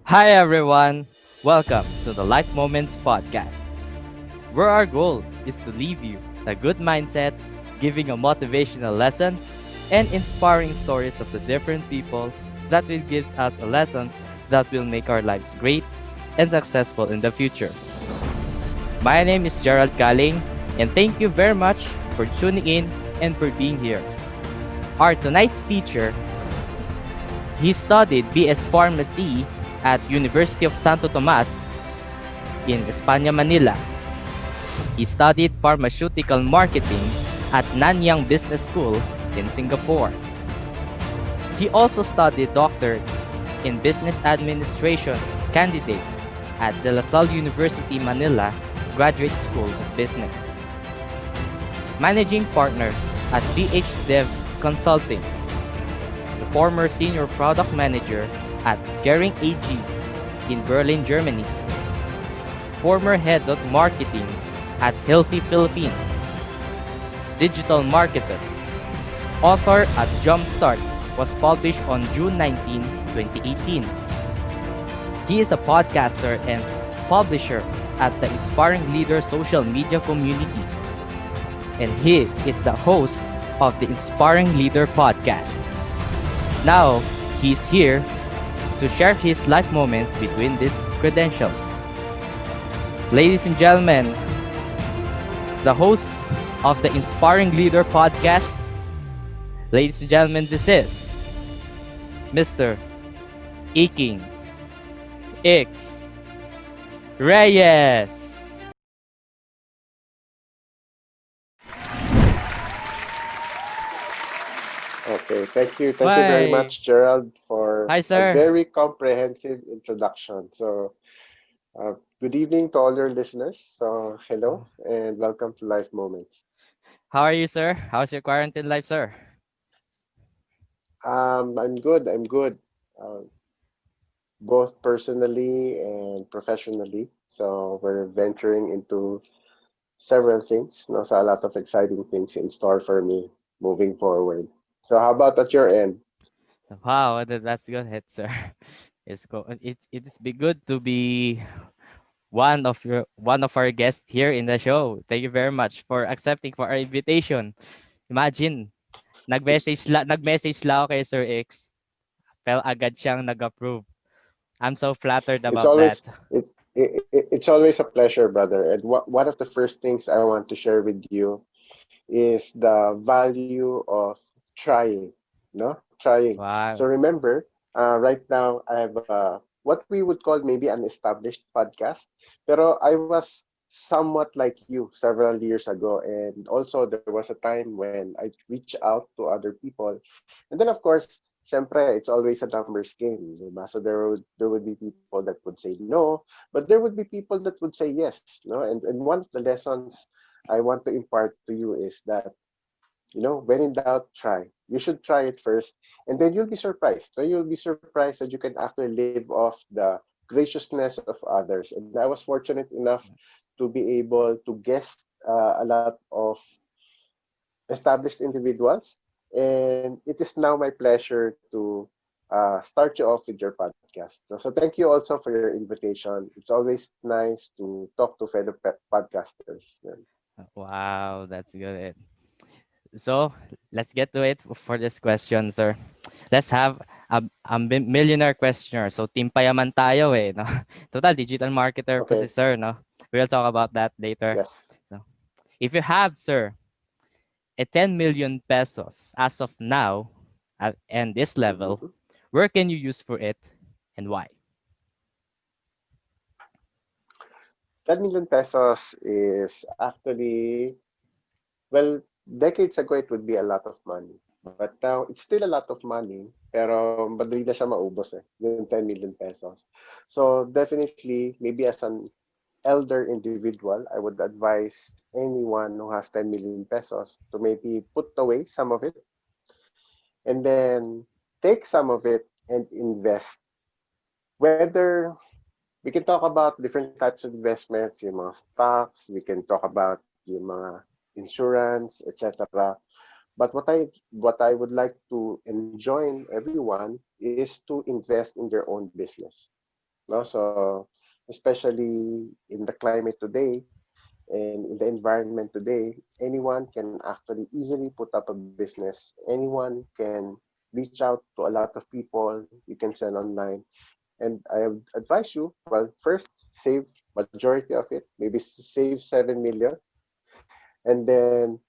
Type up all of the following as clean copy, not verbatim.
Hi everyone! Welcome to the Life Moments podcast, where our goal is to leave you a good mindset, giving you motivational lessons and inspiring stories of the different people that will give us lessons that will make our lives great and successful in the future. My name is Jerald Galing, and thank you very much for tuning in and for being here. Our tonight's feature, he studied BS Pharmacy at University of Santo Tomas in España, Manila. He studied pharmaceutical marketing at Nanyang Business School in Singapore. He also studied doctorate in business administration candidate at De La Salle University, Manila Graduate School of Business. Managing partner at PH Dev Consulting. The former senior product manager at Skering AG in Berlin, Germany. Former head of marketing at Healthy Philippines. Digital marketer. Author at JUMPSTART was published on June 19, 2018. He is a podcaster and publisher at the Inspiring Leader social media community. And he is the host of the Inspiring Leader podcast. Now, he's here to share his life moments between these credentials. Ladies and gentlemen, the host of the Inspiring Leader podcast, ladies and gentlemen, this is Mr. Iking X Reyes. Okay, thank you. Thank you very Hi. much, Gerald, for Hi, a sir. very comprehensive introduction. Good evening to all your listeners. So, hello and welcome to Life Moments. How are you, sir? How's your quarantine life, sir? I'm good. I'm good, uh, both personally and professionally. So, we're venturing into several things. No, so a lot of exciting things in store for me moving forward. So, how about at your end? Wow, that's good, hit, sir. It's be good to be one of our guests here in the show. Thank you very much for accepting for our invitation. Imagine, nag-message la ako kay Sir X. Pero agad siyang nag-approve. I'm so flattered It's about that. always it's always a pleasure, brother. And one of the first things I want to share with you is the value of trying, no? Trying. So Wow. remember, right now I have what we would call maybe an established podcast, pero I was somewhat like you several years ago, and also there was a time when I reached out to other people, and then of course. Siyempre, it's always a numbers game, diba? So there would be people that would say no, but there would be people that would say yes, no? And one of the lessons I want to impart to you is that when in doubt, try. You should try it first, and then you'll be surprised. So you'll be surprised that you can actually live off the graciousness of others. And I was fortunate enough to be able to guest a lot of established individuals, and it is now my pleasure to start you off with your podcast. So thank you also for your invitation. It's always nice to talk to fellow podcasters. Wow, that's good. So, let's get to it for this question, sir. Let's have a millionaire questioner. So, team payaman tayo eh, no? Total digital marketer po si Okay. sir, no? We'll talk about that later. Yes. So, if you have, sir, a 10 million pesos as of now and this level, Mhm. where can you use for it and why? 10 million pesos is actually, well, decades ago, it would be a lot of money. But now, it's still a lot of money, pero madali na siya maubos yung 10 million pesos. So, definitely, maybe as an elder individual, I would advise anyone who has 10 million pesos to maybe put away some of it and then take some of it and invest. Whether we can talk about different types of investments, yung mga stocks, we can talk about yung mga insurance, etc. But what I would like to enjoin everyone is to invest in their own business. No? So especially in the climate today and in the environment today, anyone can actually easily put up a business. Anyone can reach out to a lot of people. You can sell online. And I would advise you, well, first, save majority of it, maybe save 7 million, and then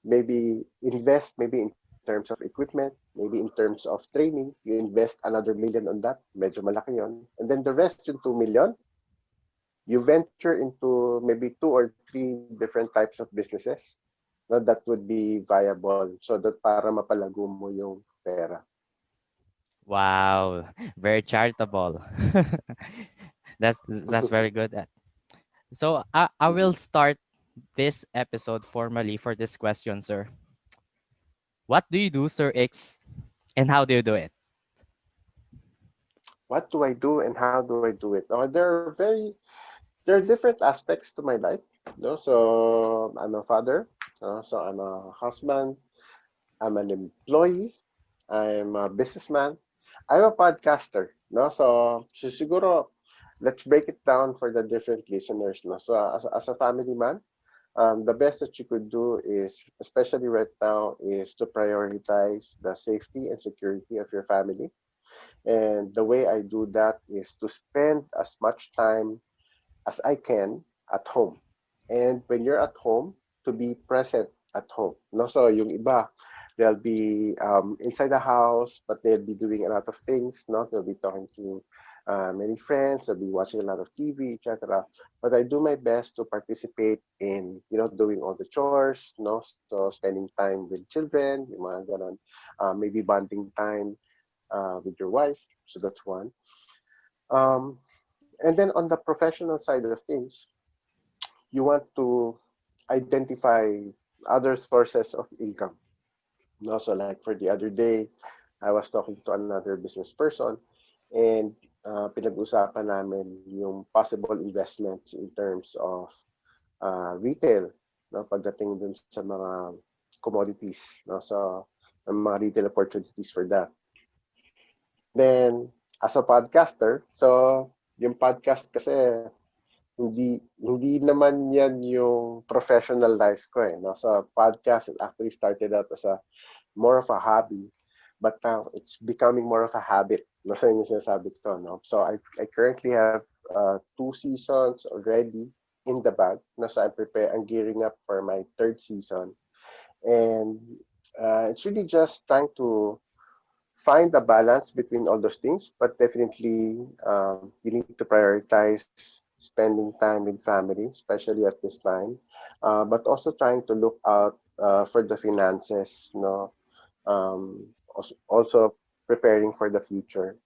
maybe invest maybe in terms of equipment, maybe in terms of training, you invest another million on that, medyo malaki yon. And then the rest, yung 2 million, you venture into maybe two or three different types of businesses no, that would be viable so that para mapalago mo yung pera. Wow, very charitable. That's very good. So I will start this episode formally for this question, sir. What do you do, Sir X, and how do you do it? What do I do and how do I do it? Oh, there are different aspects to my life. No? So I'm a father, so I'm a husband, I'm an employee, I'm a businessman, I'm a podcaster. No? So siguro, let's break it down for the different listeners. No? So as a family man, the best that you could do is, especially right now, is to prioritize the safety and security of your family. And the way I do that is to spend as much time as I can at home. And when you're at home, to be present at home. No, so yung iba, they'll be inside the house, but they'll be doing a lot of things. No, they'll be talking to many friends. They'll be watching a lot of TV, etc. But I do my best to participate in, doing all the chores. No, so spending time with children, yung mga ganon. Maybe bonding time with your wife. So that's one. Um, and then on the professional side of things, you want to identify other sources of income. No, so like for the other day, I was talking to another business person and pinag-usapan namin yung possible investments in terms of retail, no, pagdating dun sa mga commodities. No, so mga retail opportunities for that. Then, as a podcaster, so yung podcast kasi hindi naman yan yung professional life ko eh. No? So podcast it actually started out as a more of a hobby, but now it's becoming more of a habit. No, so yun yung sinasabi ko, no? So I currently have 2 seasons already in the bag. No, so I'm gearing up for my third season, and it's really just trying to find a balance between all those things, but definitely you need to prioritize spending time with family, especially at this time, but also trying to look out for the finances, also preparing for the future.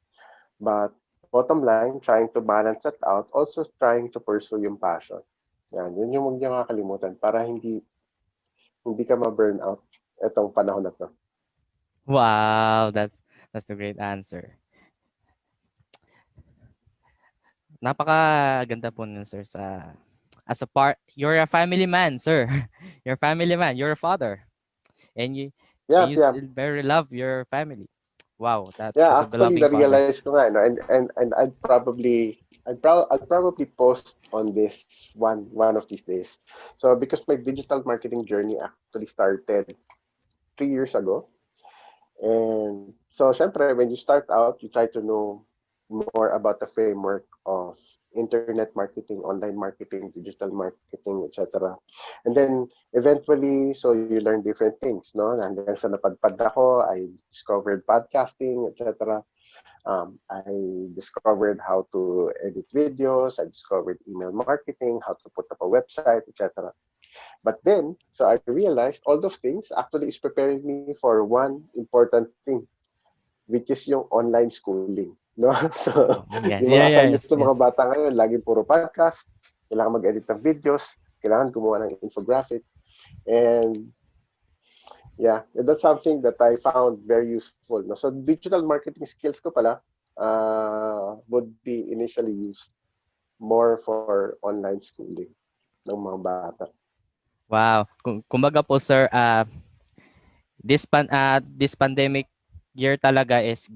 But bottom line, trying to balance that out, also trying to pursue yung passion. Yan, yun yung huwag niyo kakalimutan para hindi ka ma-burn out itong panahon na to. Wow, that's a great answer. Napakaganda po nun, sir, sa as a part you're a family man, sir. You're a family man, you're a father. And you Yeah, yeah. still very love your family. Wow, Yeah, that's a actually, loving father. na-realize ko nga, no, and I'd probably post on this one of these days. So because my digital marketing journey actually started 3 years ago, and so syempre when you start out, you try to know more about the framework of internet marketing, online marketing, digital marketing, etc. And then eventually, so you learn different things, no? Hanggang sa napadpad ako, I discovered podcasting, etc. I discovered how to edit videos. I discovered email marketing, how to put up a website, etc. But then, so I realized all those things actually is preparing me for one important thing, which is yung online schooling. No? So, Yes, yung yeah, mga yes, assignments ng yes. mga bata ngayon, laging puro podcast, kailangan mag-edit ng videos, kailangan gumawa ng infographic. And yeah, that's something that I found very useful. No? So digital marketing skills ko pala would be initially used more for online schooling ng mga bata. Wow. Kumbaga po, sir, this pandemic year talaga is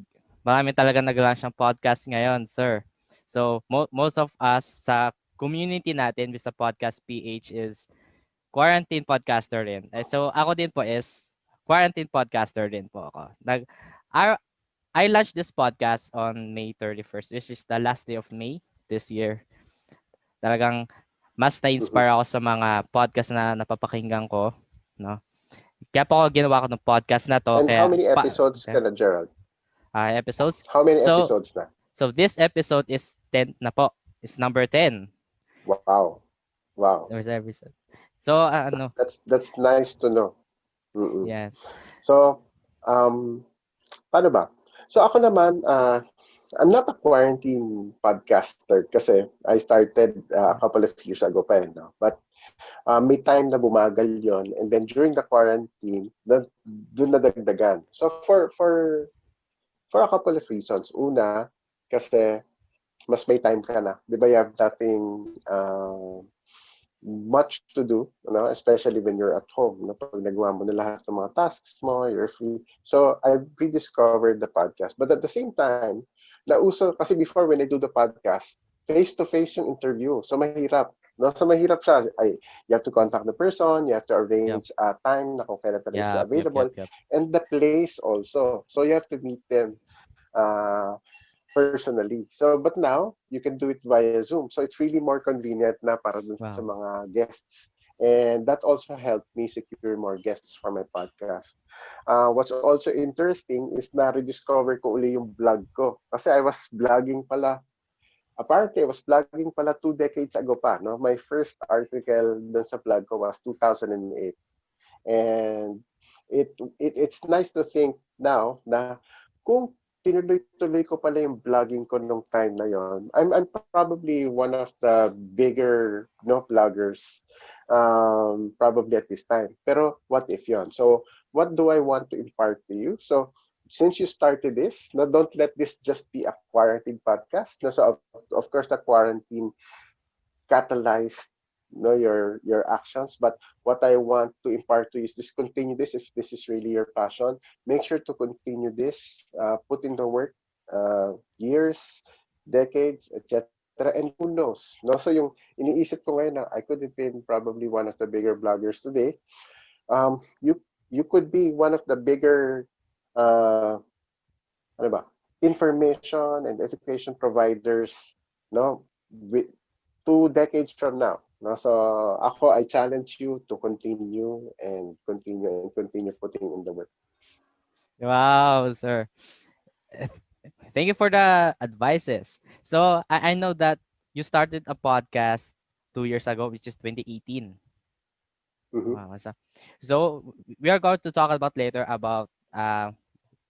marami talaga nag-launch ng podcast ngayon, sir. So most of us sa community natin with sa podcast PH is quarantine podcaster rin. So ako din po is quarantine podcaster din po ako. I, I launched this podcast on May 31st, which is the last day of May this year. Talagang mas Mhm. na-inspire ako sa mga podcast na napapakinggan ko, no? Kaya po ako ginawa ko ng podcast na 'to And how kaya many episodes okay, ka na, Gerald? episodes. How many So episodes na? so this episode is 10 na po. Is number 10. Wow. Wow. There's episode. So ano, That's nice to know. Mm-mm. yes. So, um, paano ba? So ako naman, I'm not a quarantine podcaster kasi I started a couple of years ago pa eh, no? But may time na bumagal yon, and then during the quarantine, doon nadagdagan. So for a couple of reasons. Una, kasi mas may time ka na. Di ba you have nothing much to do, no? Especially when you're at home. No? Pag nagawa mo na lahat ng mga tasks mo, you're free. So I've rediscovered the podcast. But at the same time, nauso, kasi before when I do the podcast, face-to-face yung interview. So mahirap. No? So mahirap siya. You have to contact the person, you have to Yep. arrange a time na kung kailan talaga sila Yep, yep, available, yep, yep. and the place also. So you have to meet them uh, personally. So, but now, you can do it via Zoom. So, it's really more convenient na para dun sa Wow. mga guests. And that also helped me secure more guests for my podcast. What's also interesting is na rediscover ko uli yung vlog ko. Kasi I was vlogging pala. Apparently, I was vlogging pala 2 decades ago pa. No? My first article dun sa vlog ko was 2008. And it's nice to think now na kung tinuloy-tuloy ko pala yung vlogging ko nung time na yon, I'm probably one of the bigger no vloggers probably at this time. Pero what if yon? So what do I want to impart to you? So since you started this, no, don't let this just be a quarantine podcast. No, so of course the quarantine catalyzed no your actions, but what I want to impart to you is this: continue this if this is really your passion. Make sure to continue this, put in the work, years, decades, etc. And who knows, no? So yung iniisip ko ngayon na I could have been probably one of the bigger bloggers today. You could be one of the bigger uh, ano ba, information and education providers, no, with 2 decades from now. No? So ako, I challenge you to continue putting in the work. Wow, sir. Eh, Thank you for the advices. So I know that you started a podcast 2 years ago, which is 2018. Mm-hmm. Wow. So we are going to talk about later about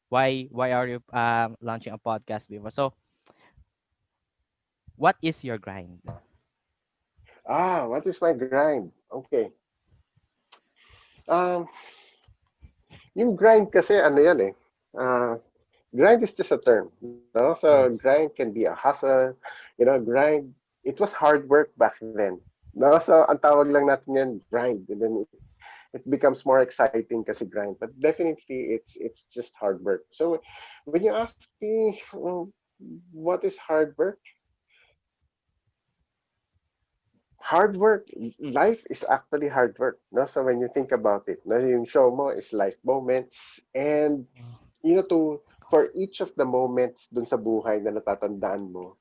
why are you launching a podcast before. So what is your grind? What is my grind? Okay. Um, yung grind kasi ano yan eh. Uh, Grind is just a term, no? So Yes. grind can be a hustle, grind. It was hard work back then, no? So ang tawag lang natin yan, grind, and then it becomes more exciting kasi grind. But definitely, it's just hard work. So when you ask me, what is hard work? Hard work, life is actually hard work, no? So when you think about it, no, yung show mo is life moments, and to for each of the moments dun sa buhay na natatandaan mo,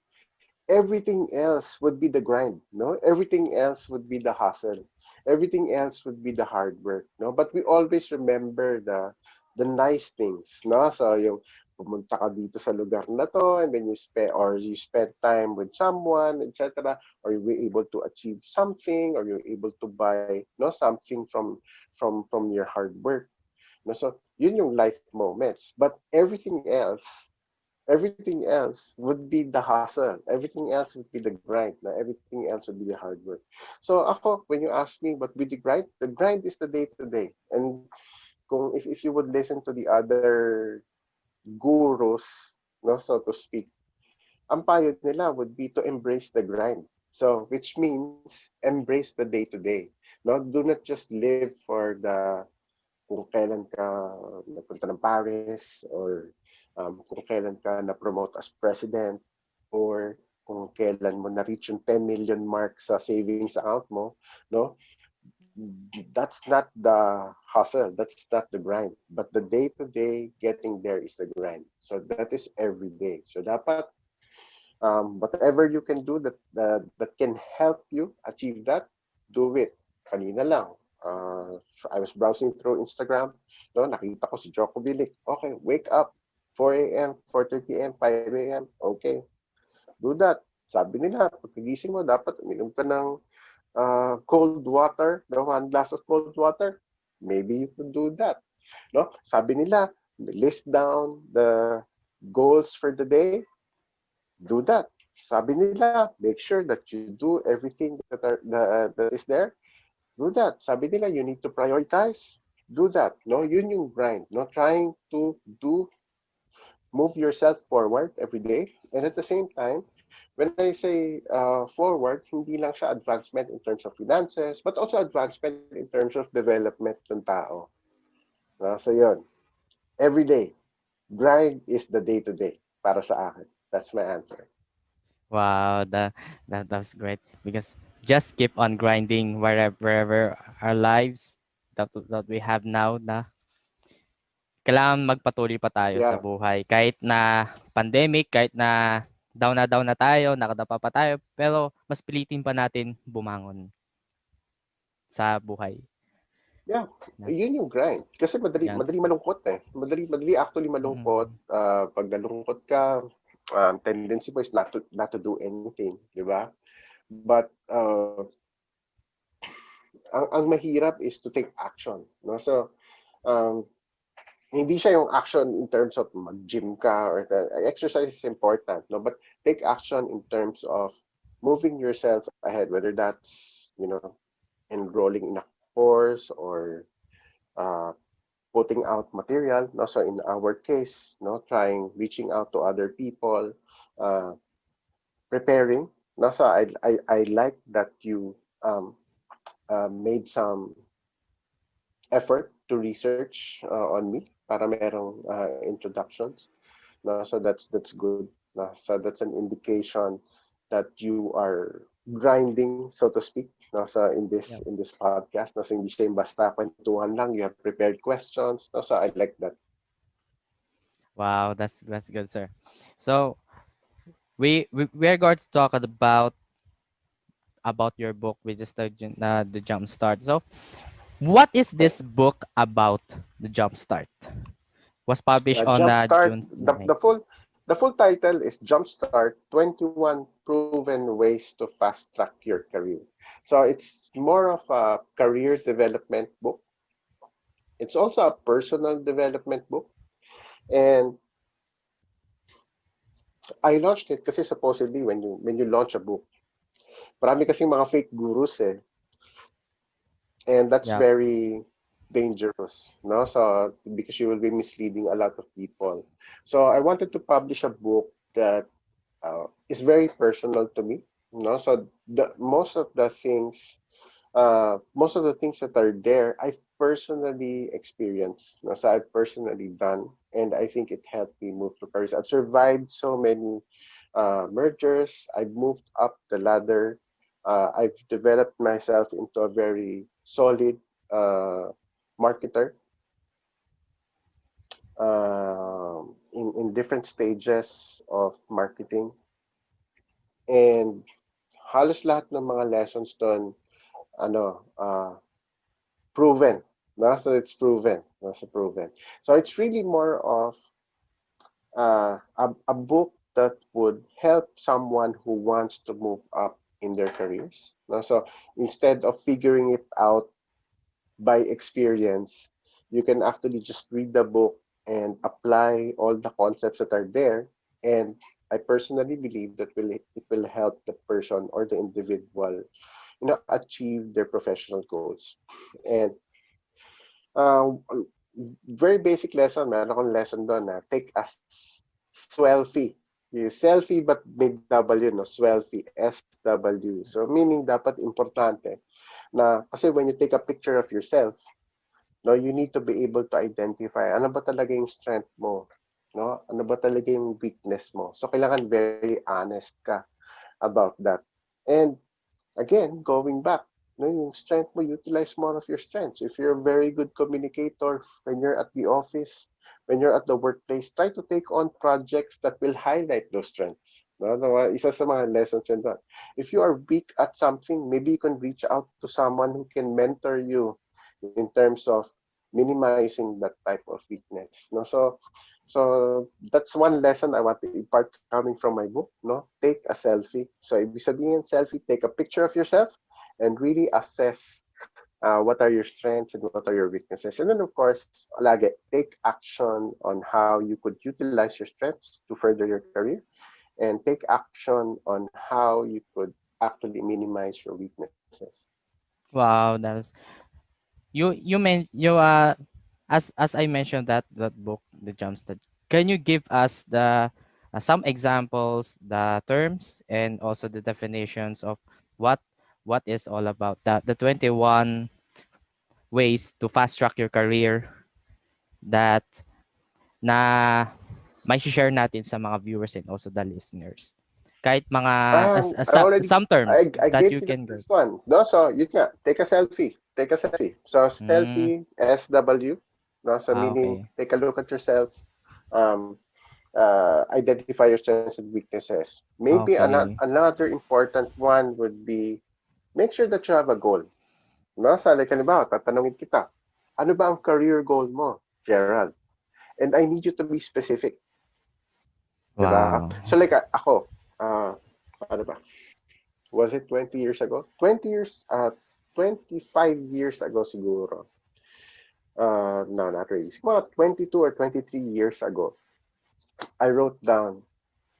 everything else would be the grind, no? Everything else would be the hustle. Everything else would be the hard work, no? But we always remember the nice things, no? So yung pumunta ka dito sa lugar na to, and then you spend time with someone, etc. Or you were able to achieve something, or you're able to buy no something from your hard work. No? So yun yung life moments. But everything else would be the hustle. Everything else would be the grind. Na everything else would be the hard work. So ako, when you ask me what would the grind is the day to day. And if you would listen to the other gurus, no, so to speak, ang payo nila would be to embrace the grind. So, which means embrace the day to day. No, do not just live for the kung kailan ka nagpunta ng Paris, or kung kailan ka na-promote as president, or kung kailan mo na-reach yung 10 million mark sa savings account mo, no? That's not the hustle, that's not the grind. But the day-to-day getting there is the grind. So that is every day. So dapat whatever you can do that can help you achieve that, do it. Kanina lang, uh, I was browsing through Instagram, no, nakita ko si Jocko Bilic. Okay, wake up, 4 a.m., 4:30 a.m., 5 a.m. Okay, do that. Sabi nila, pagkagising mo, dapat uminom ka ng cold water, no, 1 glass of cold water. Maybe you could do that. No? Sabi nila, list down the goals for the day, do that. Sabi nila, make sure that you do everything that is there. Do that. Sabi nila, you need to prioritize. Do that. No, yun yung grind. No, trying to move yourself forward every day. And at the same time, when I say forward, hindi lang siya advancement in terms of finances, but also advancement in terms of development ng tao. So yun, every day, grind is the day-to-day para sa akin. That's my answer. Wow, that's great because just keep on grinding wherever our lives that we have now na kailangan magpatuloy pa tayo sa Yeah. buhay kahit na pandemic, kahit na down na tayo, nakadapa pa tayo, pero mas pilitin pa natin bumangon sa buhay. Yeah, Na, yun yung grind. Kasi madali, yan. madali malungkot eh. Madali actually malungkot. Mm, Pag nalungkot ka, tendency mo is not to do anything, di ba? But ang mahirap is to take action. No? So, um, hindi siya yung action in terms of mag-gym ka or exercise is important, no? But take action in terms of moving yourself ahead, whether that's, enrolling in a course or uh, putting out material. No? So in our case, no, reaching out to other people, uh, preparing. No? So I like that you made some effort to research on me para merong introductions. No? So that's good. No? So that's an indication that you are grinding, so to speak. No? So yep. in this podcast, no? So hindi siya yung basta kwentuhan lang. You have prepared questions. No? So I like that. Wow, that's good, sir. So we are going to talk about your book, which is the Jumpstart. So, what is Okay. this book about? The Jumpstart was published on Jumpstart, June the, 9. the full the full title is Jumpstart 21 Proven Ways to Fast Track Your Career. So it's more of a career development book. It's also a personal development book. And I launched it kasi supposedly when you launch a book, marami kasing mga fake gurus eh. And that's Yeah. very dangerous, no? So because you will be misleading a lot of people. So I wanted to publish a book that is very personal to me. No, so most of the things that are there, I've personally experienced. No, so I've personally done, and I think it helped me move to careers. I've survived so many mergers. I've moved up the ladder. I've developed myself into a very solid marketer in different stages of marketing. And halos lahat ng mga lessons doon, proven. No? So it's proven. No? So proven. So it's really more of a book that would help someone who wants to move up in their careers. No? So instead of figuring it out by experience, you can actually just read the book and apply all the concepts that are there. And I personally believe that it will help the person or the individual, achieve their professional goals. And uh, very basic lesson, meron akong lesson doon na take a swelfie. Selfie but may W, no? Swelfie, SW. So meaning dapat importante na kasi when you take a picture of yourself, no, you need to be able to identify ano ba talaga yung strength mo, no? Ano ba talaga yung weakness mo. So kailangan very honest ka. about that. And again, going back, no, yung strength mo, utilize more of your strengths. If you're a very good communicator, when you're at the office, when you're at the workplace, try to take on projects that will highlight those strengths. No, no, isa sa mga lessons yun doon. If you are weak at something, maybe you can reach out to someone who can mentor you in terms of minimizing that type of weakness. No, so that's one lesson I want to impart coming from my book. No, take a selfie. So ibig sabihin selfie, take a picture of yourself and really assess what are your strengths and what are your weaknesses. And then, of course, lagi, take action on how you could utilize your strengths to further your career and take action on how you could actually minimize your weaknesses. Wow, that's you as I mentioned that book, the Jumpstart. Can you give us the some examples, the terms, and also the definitions of what what is all about the 21 ways to fast track your career that na may share natin sa mga viewers and also the listeners. Kahit mga I already some terms I that gave you you the can go. first one. No, so yun nga, take a selfie. Take a selfie. So Mm, selfie SW. No, so meaning okay. take a look at yourself. Um, identify your strengths and weaknesses. Maybe Okay. another important one would be make sure that you have a goal. No, sa like halimbawa, tatanungin kita, ano ba ang career goal mo, Gerald? And I need you to be specific, 'di ba? Wow. So like ako, ano ba? Was it 20 years ago? 20 years, 25 years ago siguro. No, not really. Siguro 22 or 23 years ago, I wrote down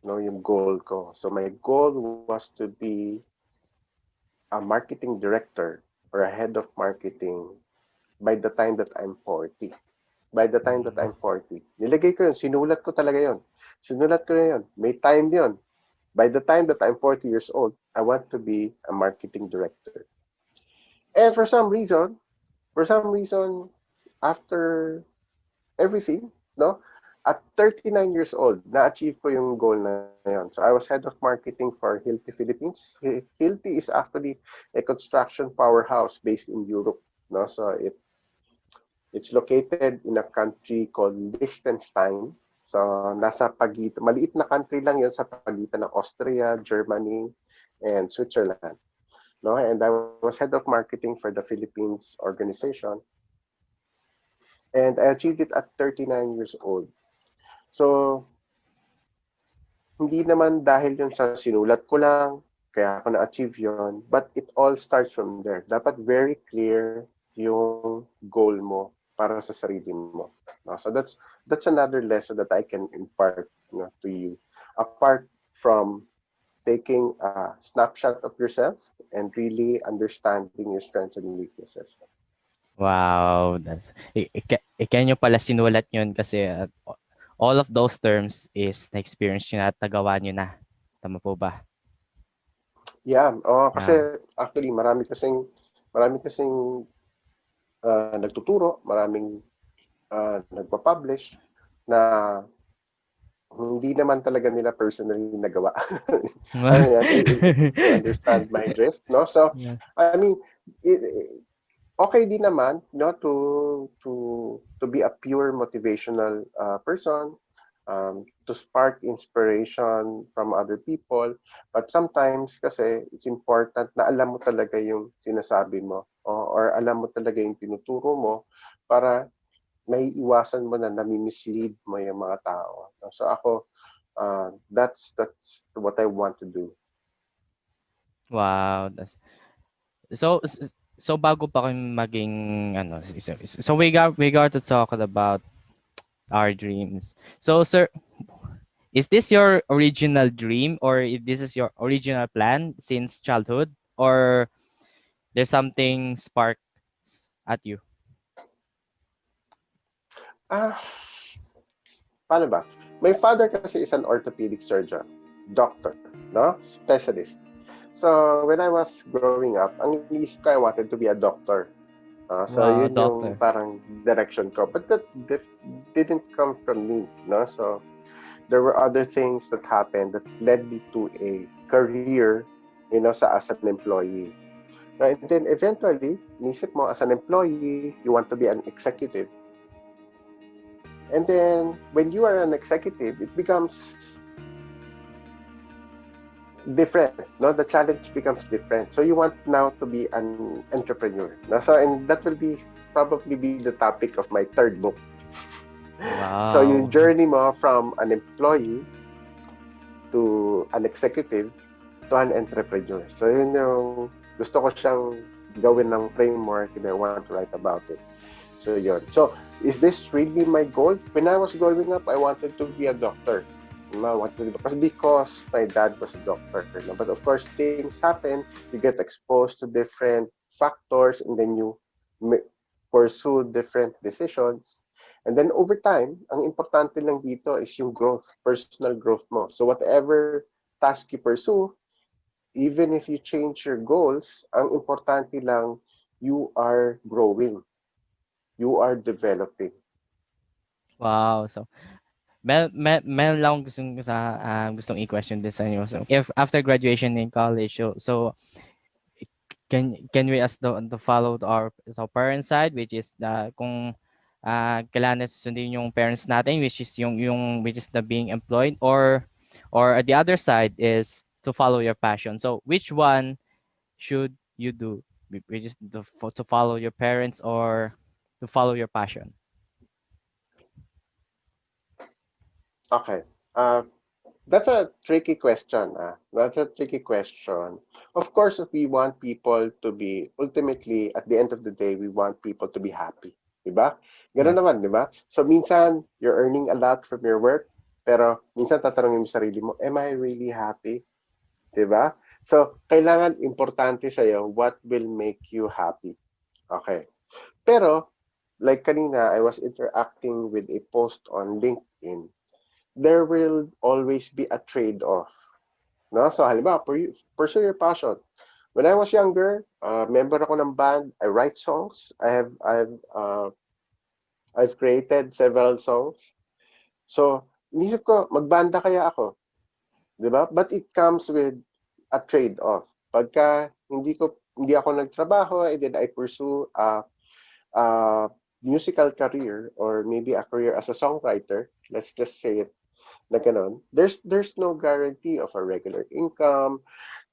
no, yung goal ko. So my goal was to be a marketing director or a head of marketing by the time that I'm 40. By the time that Mm. I'm 40. Nilagay ko yun. Sinulat ko talaga yun. Sinulat ko na yun. May time yun. By the time that I'm 40 years old, I want to be a marketing director. And for some reason, after everything, no, at 39 years old, na-achieve ko yung goal na yun. So I was head of marketing for Hilti Philippines. Hilti is actually a construction powerhouse based in Europe. No, so it's located in a country called Liechtenstein. So nasa pagitan, maliit na country lang yun sa pagitan ng Austria, Germany, and Switzerland. No, and I was head of marketing for the Philippines organization, and I achieved it at 39 years old. So hindi naman dahil yun sa sinulat ko lang, kaya ako na-achieve yun. But it all starts from there. Dapat very clear yung goal mo para sa sarili mo. No? So that's another lesson that I can impart to you. Apart from taking a snapshot of yourself and really understanding your strengths and weaknesses. Wow, that's kaya nyo pala sinulat yun kasi all of those terms is na-experience nyo na at nagawa nyo na. Tama po ba? Yeah, Yeah. kasi actually marami kasing nagtuturo, maraming nagpa-publish na hindi naman talaga nila personally nagawa. Ano yan, if you understand my drift, no? So, Yeah. I mean, okay din naman, no, to be a pure motivational person, to spark inspiration from other people, but sometimes kasi it's important na alam mo talaga yung sinasabi mo or alam mo talaga yung tinuturo mo para may iwasan mo na nami-mislead mo yung mga tao. So ako, that's what I want to do. Wow, that's so so bago pa kayo maging ano so we got to talk about our dreams. So sir, is this your original dream or if this is your original plan since childhood or there's something spark at you? Ah, paano ba? My father kasi is an orthopedic surgeon, doctor, no? Specialist. So, when I was growing up, ang iniisip ko, I wanted to be a doctor. So, Wow, yun yung doctor. parang direction ko. But that didn't come from me, no? So, There were other things that happened that led me to a career, as an employee. And then eventually, inisip mo as an employee, you want to be an executive. And then when you are an executive, it becomes different. No, the challenge becomes different. So you want now to be an entrepreneur. No, so and that will be probably be the topic of my third book. So yung Wow. journey mo from an employee to an executive to an entrepreneur. So yun yung gusto ko siyang gawin ng framework and I want to write about it. So yun. So is this really my goal? When I was growing up, I wanted to be a doctor. I wanted to be because my dad was a doctor. No? But of course, things happen. You get exposed to different factors and then you pursue different decisions. And then over time, ang importante lang dito is yung growth, personal growth mo. So whatever task you pursue, even if you change your goals, ang importante lang, you are growing. You are developing. Wow. So, meron lang akong gustong i-question din sa inyo. So, if after graduation in college, so can we ask the follow to our parent side, which is kung kailangan sundin yung parents natin, which is yung which is the being employed, or the other side is to follow your passion. So which one should you do? Which is to follow your parents or to follow your passion? Okay. That's a tricky question. That's a tricky question. Of course, if we want people to be, ultimately, at the end of the day, we want people to be happy. Diba? Ganun Yes. naman, diba? So, minsan, you're earning a lot from your work, pero minsan tatanungin mo sarili mo, am I really happy? Diba? So, kailangan importante sa'yo, what will make you happy? Okay. Pero, like kanina, I was interacting with a post on LinkedIn. There will always be a trade-off. No? So, halimbawa, pursue your passion. When I was younger, member ako ng band. I write songs. I've created several songs. So, inisip ko, magbanda kaya ako. Di ba? But it comes with a trade-off. Pagka hindi ako nagtrabaho, and then I pursue a musical career or maybe a career as a songwriter, let's just say it na ganon, there's no guarantee of a regular income.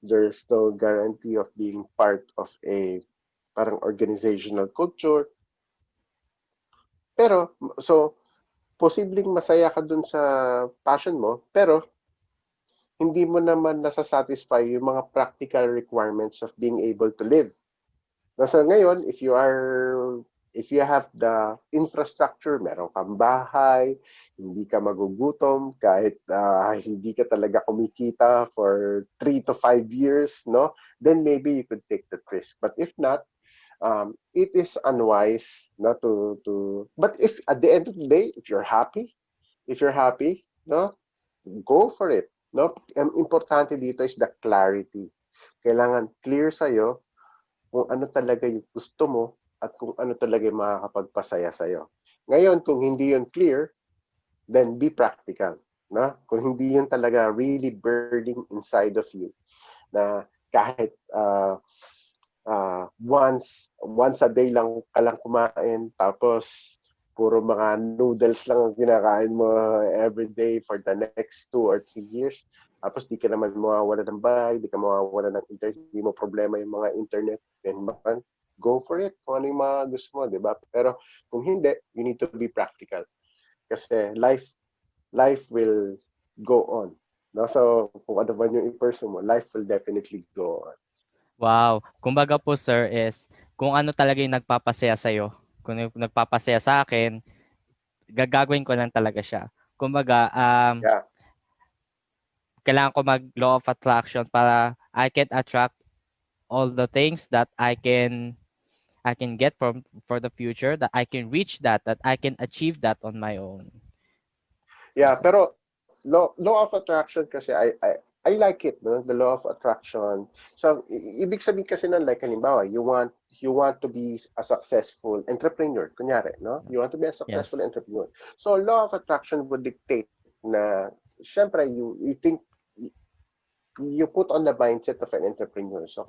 There's no guarantee of being part of a parang organizational culture. Pero, so, posibleng masaya ka dun sa passion mo, pero hindi mo naman nasa-satisfy yung mga practical requirements of being able to live. Nasa ngayon, if you have the infrastructure, meron kang bahay, hindi ka magugutom kahit hindi ka talaga kumikita for 3 to 5 years, no? Then maybe you could take that risk. But if not, it is unwise not to. But if at the end of the day, if you're happy, no, go for it. No, ang importante dito is the clarity. Kailangan clear sa'yo kung ano talaga yung gusto mo at kung ano talaga yung makakapagpasaya sa'yo. Ngayon, kung hindi yun clear, then be practical. No? Kung hindi yun talaga really burning inside of you, na kahit once a day lang ka lang kumain, tapos puro mga noodles lang ang kinakain mo every day for the next 2 or 3 years. Tapos di ka naman mawawala ng bahay, di ka mawawala ng internet, di mo problema yung mga internet, then man, go for it. Kung ano yung mga gusto mo, di ba? Pero kung hindi, you need to be practical. Kasi life will go on. No? So, kung ano man yung i-pursue mo, life will definitely go on. Wow. Kumbaga po sir is kung ano talaga yung nagpapasaya sa'yo, kung yung nagpapasaya sa akin, gagawin ko lang talaga siya. Kumbaga, Yeah. kailangan ko mag law of attraction para I can attract all the things that I can get from for the future, that I can reach that I can achieve that on my own. Yeah, pero law of attraction kasi I like it, no? The law of attraction. So ibig sabihin kasi nun, like halimbawa, you want to be a successful entrepreneur, kunyari, no? You want to be a successful Yes. entrepreneur. So law of attraction would dictate na syempre you think you put on the mindset of an entrepreneur. So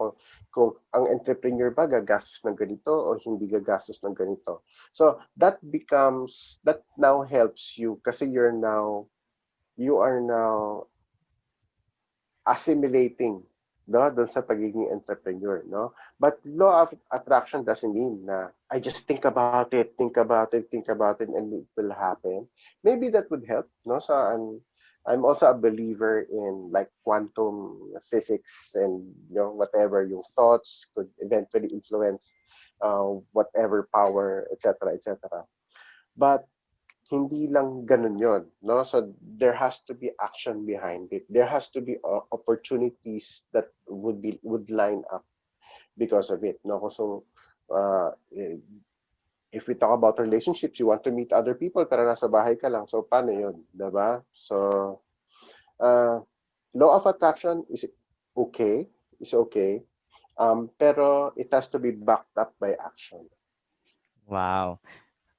kung ang entrepreneur ba gagastos ng ganito o hindi gagastos ng ganito. So that now helps you kasi you are now assimilating doon sa pagiging entrepreneur, no? But law of attraction doesn't mean na I just think about it, think about it, and it will happen. Maybe that would help, no? So I'm also a believer in like quantum physics and whatever yung thoughts could eventually influence whatever power, etc., etc. But hindi lang ganun yon, no? So there has to be action behind it. There has to be opportunities that would line up because of it, no? So if we talk about relationships, you want to meet other people pero nasa bahay ka lang. So paano yun, 'di ba? So uh, law of attraction okay, is okay. Pero it has to be backed up by action. Wow.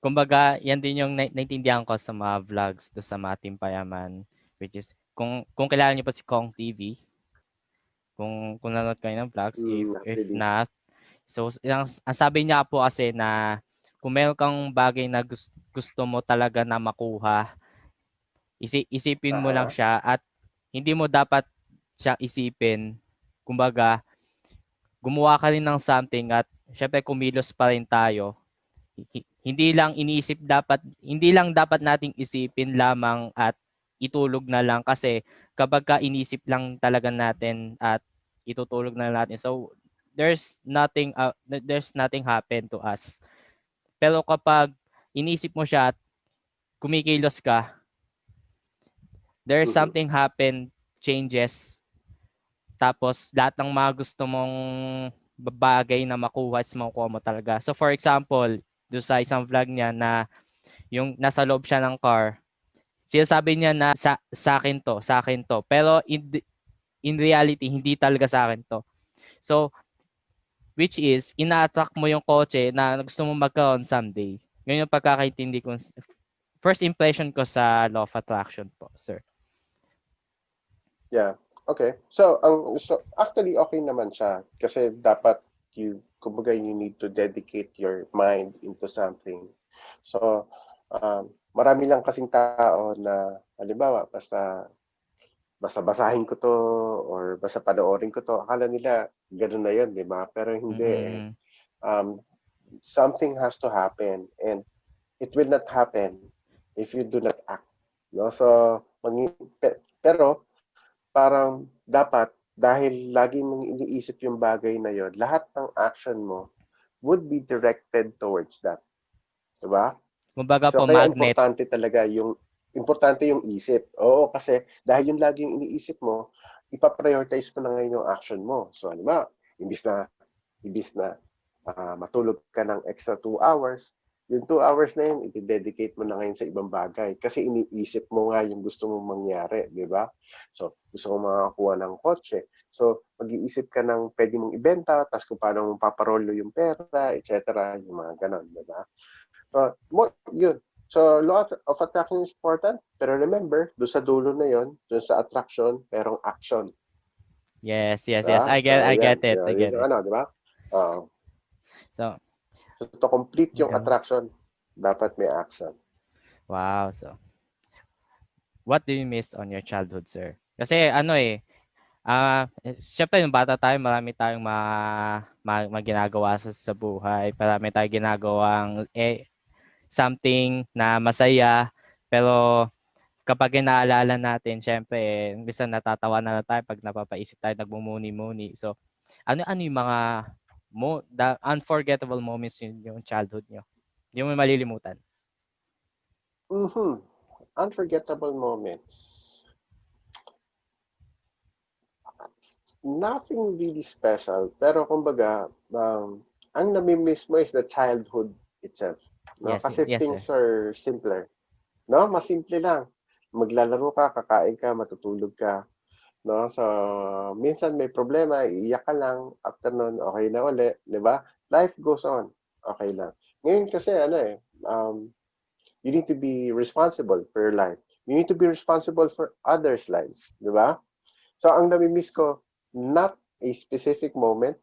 Kumbaga, yan din yung naintindihan ko sa mga vlogs do sa mga Team Payaman, which is kung kilala niyo pa si Kong TV, kung nanonood kayo ng vlogs, Not if really. not, so ang sabi niya po kasi na kung meron kang bagay na gusto mo talaga na makuha, isipin mo lang Aha. siya at hindi mo dapat siya isipin. Kumbaga, gumawa ka rin ng something at syempre kumilos pa rin tayo. Hindi lang dapat nating isipin lamang at itulog na lang kasi kapag ka inisip lang talaga natin at itutulog na natin, so there's nothing happen to us. Pero kapag inisip mo siya at kumikilos ka, there's Mhm. something happen, changes, tapos lahat ng mga gusto mong bagay na makuha is makukuha mo talaga. So for example, do sa isang vlog niya na yung nasa loob siya ng car, sinasabi niya na sa akin to. Pero in reality, hindi talaga sa akin to. So, which is, ina-attract mo yung kotse na gusto mo magkaroon someday. Yun yung pagkakaintindi ko. First impression ko sa law of attraction po, sir. Yeah. Okay. So actually okay naman siya kasi dapat kumbaga you need to dedicate your mind into something. So marami lang kasing tao na halimbawa basta basahin ko to or basta panoorin ko to, akala nila gano'n na 'yun, 'di ba? Pero hindi eh. Mm-mm. Um, Something has to happen and it will not happen if you do not act, no? So pero parang dapat dahil lagi mong iniisip yung bagay na yon, lahat ng action mo would be directed towards that, 'di ba? Kumbaga po, So kaya magnet. importante yung isip. Oo, kasi dahil yung lagi yung iniisip mo, ipa-prioritize mo na ngayon yung action mo. So halimbawa, imbis na matulog ka ng extra 2 hours, yung 2 hours na yun, i-dedicate mo na ngayon sa ibang bagay. Kasi iniisip mo nga yung gusto mong mangyari, di ba? So, gusto mong makakuha ng kotse. So, mag-iisip ka ng pwede mong ibenta, tapos kung paano mong paparolo yung pera, etc. Yung mga ganon, di ba? So, yun. So, law of attraction is important. Pero remember, doon sa dulo na yun, doon sa attraction, merong action. Yes, yes, yes. Diba? So, I yan. get it. I Yun get yung it. ano, di ba? Uh, So, so, to complete yung okay. attraction, dapat may action. Wow. So, what do you miss on your childhood, sir? Kasi ano syempre nung bata tayo, marami tayong mga ginagawa sa buhay. Marami tayong ginagawang something na masaya. Pero kapag inaalala natin, syempre, minsan natatawa na lang tayo pag napapaisip tayo, nagmumuni-muni. So, ano yung mga the unforgettable moments yung childhood nyo? Hindi mo malilimutan. Mm-hmm. Unforgettable moments. Nothing really special. Pero kumbaga, ang nami-miss mo is the childhood itself. No? Yes, Kasi yes, sir. things are simpler. No? Mas simple lang. Maglalaro ka, kakain ka, matutulog ka. No? So, minsan may problema, iiyak ka lang. After nun, okay na uli. Di ba? Life goes on. Okay lang. Ngayon kasi, you need to be responsible for your life. You need to be responsible for others' lives, di ba? So ang nami-miss ko, not a specific moment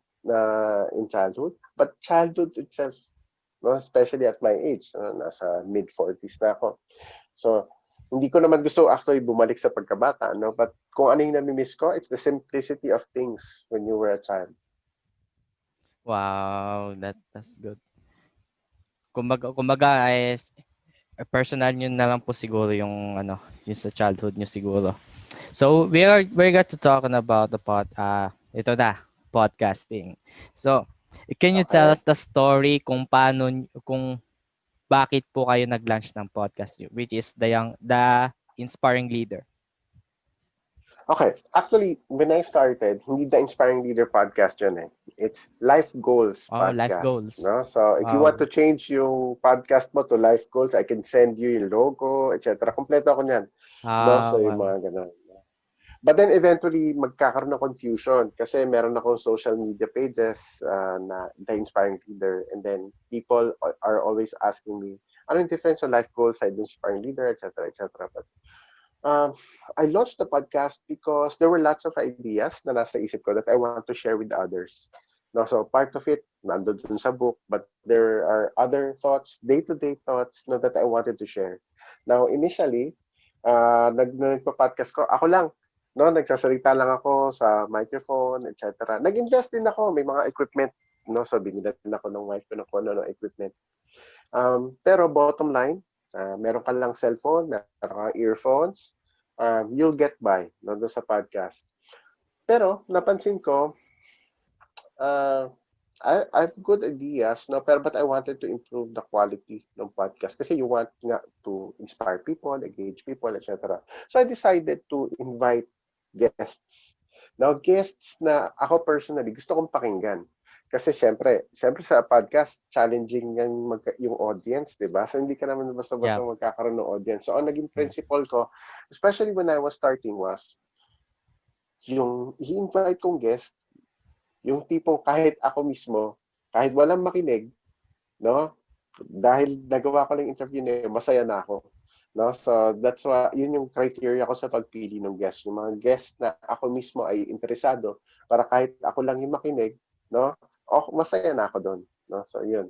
in childhood, but childhood itself, no? Especially at my age, nasa mid-40s na ako. So, hindi ko naman gusto actually bumalik sa pagkabata, no? But kung ano yung nami-miss ko, it's the simplicity of things when you were a child. Wow, that's good. Kumbaga is personal nyo na lang po siguro yung ano, yung sa childhood nyo siguro. So we're going to talking about the ito na, podcasting. So, can you tell Okay. us the story kung paano kung bakit po kayo nag-launch ng podcast which is the inspiring leader? Okay. Actually, when I started, hindi the Inspiring Leader podcast yun eh. It's Life Goals Oh, life podcast. goals. No? So, if you want Wow. to change yung podcast mo to Life Goals, I can send you yung logo, etc. Kompleto ako niyan. No? So, yung Okay. mga ganun. But then eventually, magkakaroon ng confusion kasi meron akong social media pages na The Inspiring Leader, and then people are always asking me, ano yung difference sa life goals sa The Inspiring Leader, etc., etc. But um, I launched the podcast because there were lots of ideas na nasa isip ko that I want to share with others. No, so part of it, nandun dun sa book, but there are other thoughts, day-to-day thoughts no, that I wanted to share. Now, initially, nagpa-podcast ko, ako lang. No, nagsasalita lang ako sa microphone, etc. Nag-invest din ako, may mga equipment. No, so binila din ako ng wife ko ng kung ano equipment. Pero bottom line, meron ka lang cellphone, meron ka earphones, you'll get by no, doon sa podcast. Pero napansin ko, uh, I have good ideas, no, pero but I wanted to improve the quality ng podcast kasi you want nga to inspire people, engage people, etc. So I decided to invite guests. Now, guests na ako personally gusto kong pakinggan. Kasi syempre sa podcast, challenging yung audience, di ba? So hindi ka naman basta-basta Yeah. magkakaroon ng audience. So ang naging Yeah. principle ko, especially when I was starting was, yung i-invite kong guest, yung tipong kahit ako mismo, kahit walang makinig, no? Dahil nagawa ko lang interview na yun, masaya na ako. No? So that's why yun yung criteria ko sa pagpili ng guest. Yung mga guest na ako mismo ay interesado para kahit ako lang yung makinig, no? Oh, masaya na ako doon. No? So yun.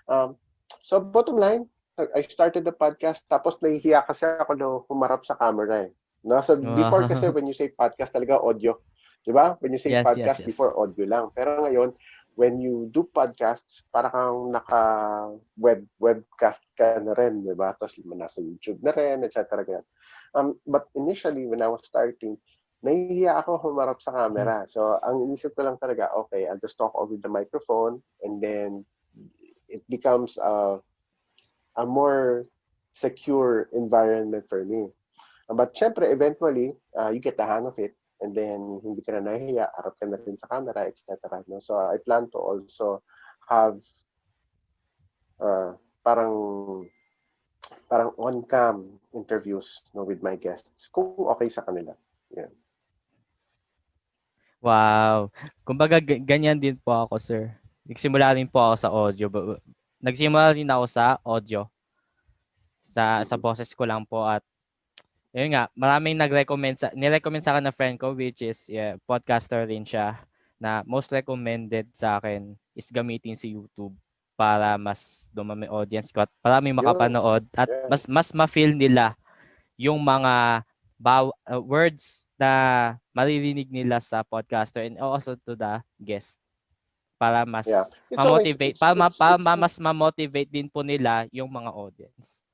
Um, so bottom line, I started the podcast tapos nahihiya kasi ako na humarap sa camera eh. No? So before kasi Wow. when you say podcast talaga audio, 'di ba? When you say Yes, yes, podcast yes. before audio lang. Pero ngayon when you do podcasts, para kang naka webcast ka na rin, 'di ba? Tapos nasa YouTube na rin, etc. Ganyan. But initially when I was starting, nahihiya ako humarap sa Mhm. camera. So ang inisip ko lang talaga, okay, I'll just talk over the microphone and then it becomes a more secure environment for me. But syempre, eventually, you get the hang of it and then hindi ka na nahihiya, harap ka na rin sa camera, etc. No? So I plan to also have uh, parang parang on-cam interviews no, with my guests kung okay sa kanila. Yeah. Wow. Kumbaga ganyan din po ako, sir. Nagsimula rin po ako sa audio. Nagsimula rin ako sa audio. Sa Mm-hmm. boses ko lang po at yun nga, maraming nirecommend sa akin na friend ko which is yeah, podcaster rin siya na most recommended sa akin is gamitin si YouTube para mas dumami audience ko at maraming Yun. makapanood at Yeah. mas ma-feel nila yung mga words na maririnig nila sa podcaster and also to the guest para Yeah. mas It's always ma-motivate para mas ma-motivate din po nila yung mga audience.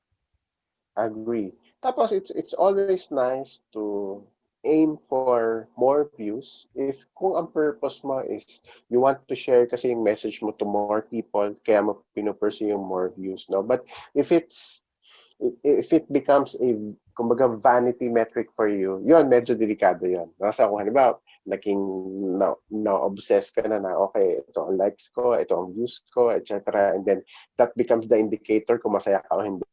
agree. Tapos it's always nice to aim for more views if kung ang purpose mo is you want to share kasi yung message mo to more people kaya mo pinupursue yung more views, no? But if it's if it becomes a kumbaga vanity metric for you, yun medyo delikado yun. No? So kung halimbawa naging na-obsess ka na okay, ito ang likes ko, ito ang views ko, etc. And then that becomes the indicator kung masaya ka o hindi.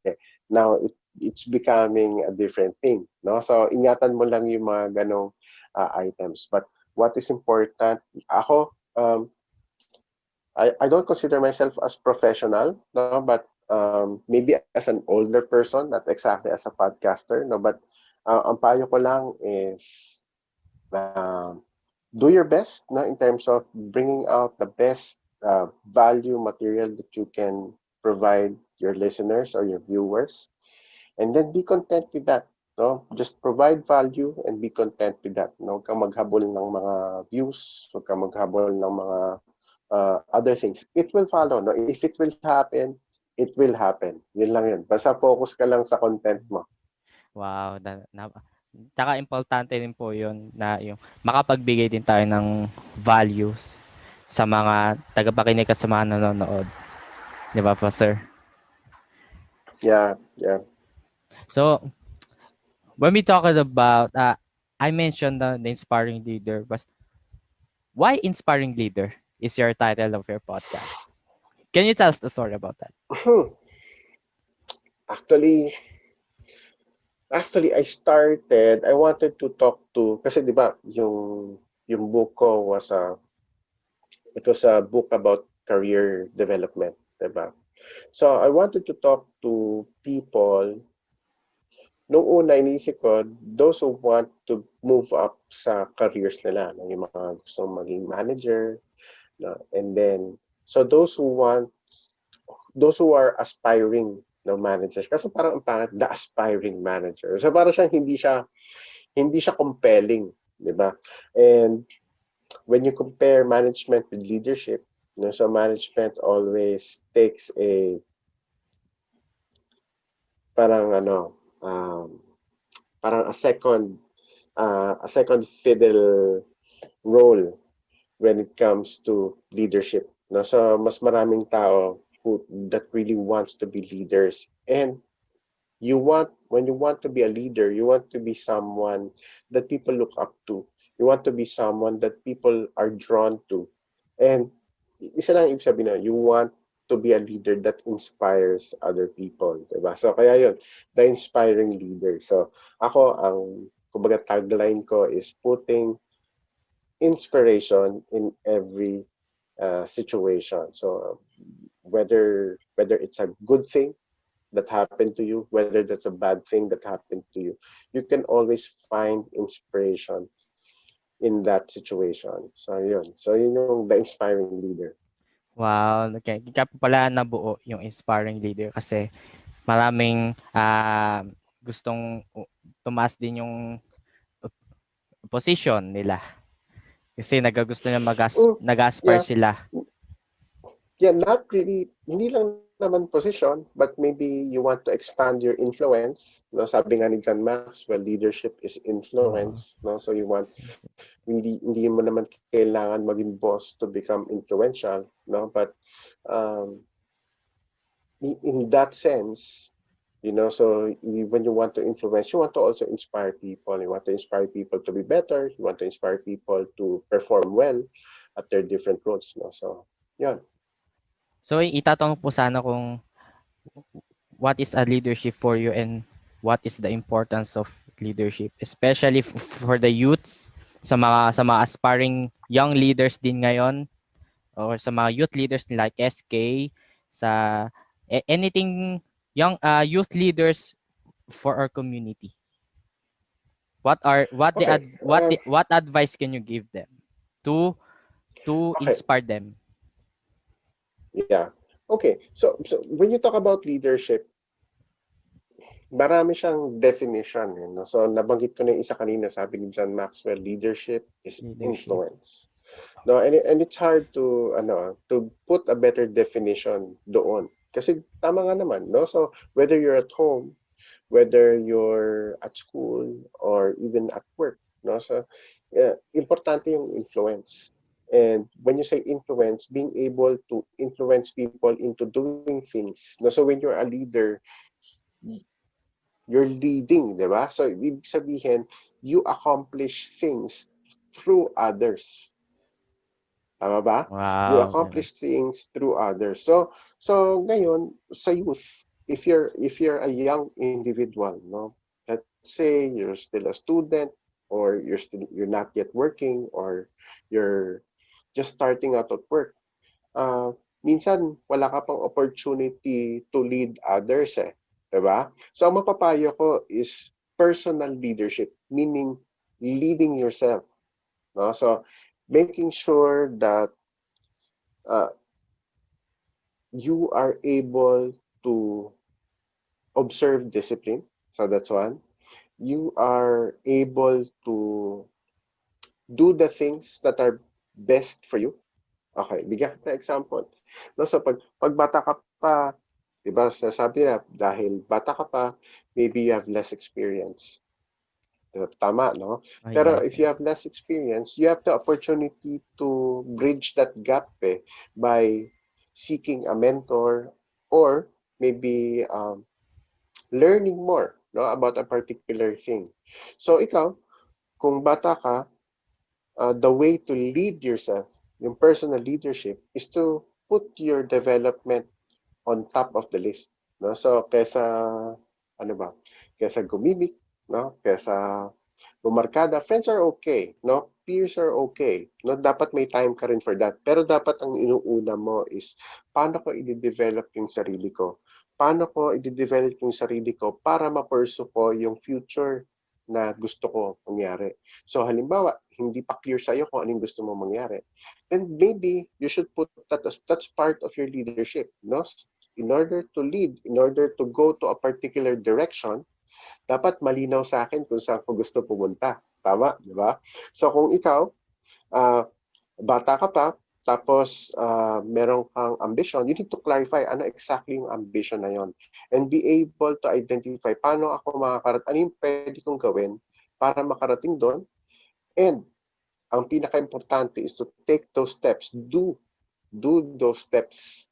Now it's becoming a different thing, no? So ingatan mo lang yung mga ganong items. But what is important, ako I don't consider myself as professional, no, but maybe as an older person, not exactly as a podcaster, no, but ang payo ko lang is do your best, no, in terms of bringing out the best value material that you can provide your listeners or your viewers, and then be content with that. No, just provide value and be content with that. No, huwag kang maghabol ng mga views, huwag kang maghabol ng mga other things. It will follow. No, if it will happen, it will happen. Yun lang yun. Basta focus ka lang sa content mo. Wow, tsaka importante din po 'yun na yung makapagbigay din tayo ng values sa mga tagapakinig at sa mga nanonood, 'di ba po, sir? Yeah, yeah. So, when we talked about I mentioned the inspiring leader, but why inspiring leader is your title of your podcast? Can you tell us the story about that? Actually, I wanted to talk to, kasi di ba, yung book ko it was a book about career development, di ba? So I wanted to talk to people. Nung una, inisip ko, those who want to move up sa careers nila, no? Yung mga gusto maging manager, no? And then, so those who are aspiring, no, managers. Kasi parang ang pangit, the aspiring manager. So parang siyang hindi siya compelling, di ba? And when you compare management with leadership, no, so management always takes parang um, parang a second fiddle role when it comes to leadership. No, so mas maraming tao who that really wants to be leaders, and when you want to be a leader, you want to be someone that people look up to. You want to be someone that people are drawn to. And isa lang ibig sabihin na, you want to be a leader that inspires other people, diba? So kaya yun, the inspiring leader. So ako, kumbaga tagline ko is putting inspiration in every situation. So whether it's a good thing that happened to you, whether that's a bad thing that happened to you can always find inspiration in that situation. So yun. So yun yung the inspiring leader. Wow, okay. Kaya po pala nabuo yung inspiring leader kasi maraming gustong tumaas din yung position nila. Kasi nagagusto nila nag-aspire Yeah, sila. yeah, not really, hindi lang naman position, but maybe you want to expand your influence. No, sabi nga ni John Maxwell, leadership is Wow. influence. No, so you want, hindi mo naman kailangan maging boss to become influential. No, but um, in that sense, so when you want to influence, you want to also inspire people. You want to inspire people to be better. You want to inspire people to perform well at their different roles. No, so yeah. So itatanong po sana kung what is a leadership for you and what is the importance of leadership, especially for the youths, sa mga aspiring young leaders din ngayon, or sa mga youth leaders like SK, sa anything young youth leaders for our community. Okay. What advice can you give them to Okay. inspire them? Yeah. Okay. So when you talk about leadership, marami siyang definition. No? So nabanggit ko na yung isa kanina, sabi ni John Maxwell, leadership is Leadership influence. No, influence. and it's hard to put a better definition doon. Kasi tama nga naman, no? So whether you're at home, whether you're at school or even at work, no? So yeah, importante yung influence. And when you say influence, being able to influence people into doing things. No? So when you're a leader, you're leading, di ba? So ibig sabihin, you accomplish things through others. Tama ba? You Wow, ganun. accomplish things through others. So ngayon sa youth, if you're a young individual, no, let's say you're still a student, or you're not yet working, or you're just starting out at work. Uh, minsan wala ka pang opportunity to lead others eh. 'Di ba? So ang mapapayo ko is personal leadership, meaning leading yourself. No? So making sure that uh, you are able to observe discipline. So that's one. You are able to do the things that are best for you. Okay, bigyan kita example. No, so pag bata ka pa, 'di ba, sabi nila dahil bata ka pa, maybe you have less experience. Tama, no? Oh, Pero yes, if you yes. have less experience, you have the opportunity to bridge that gap by seeking a mentor or maybe learning more no about a particular thing. So ikaw, kung bata ka, the way to lead yourself, yung personal leadership, is to put your development on top of the list. No? So, ano ba, kesa gumimik, no? Kesa bumarkada, friends are okay, no? Peers are okay, no? Dapat may time ka rin for that. Pero dapat ang inuuna mo is, paano ko i-develop yung sarili ko? Paano ko i-develop yung sarili ko para ma-pursue ko yung future na gusto ko mangyari. So halimbawa, hindi pa clear sa'yo kung anong gusto mo mangyari, then maybe you should put that as that's part of your leadership, no? In order to lead, in order to go to a particular direction, dapat malinaw sa akin kung saan ko gusto pumunta. Tama, di ba? So kung ikaw, ah, bata ka pa, tapos meron kang ambition, you need to clarify ano exactly yung ambition na yon and be able to identify paano ako ano yung pwede kong gawin para makarating doon. And ang pinaka-importante is to take those steps, do those steps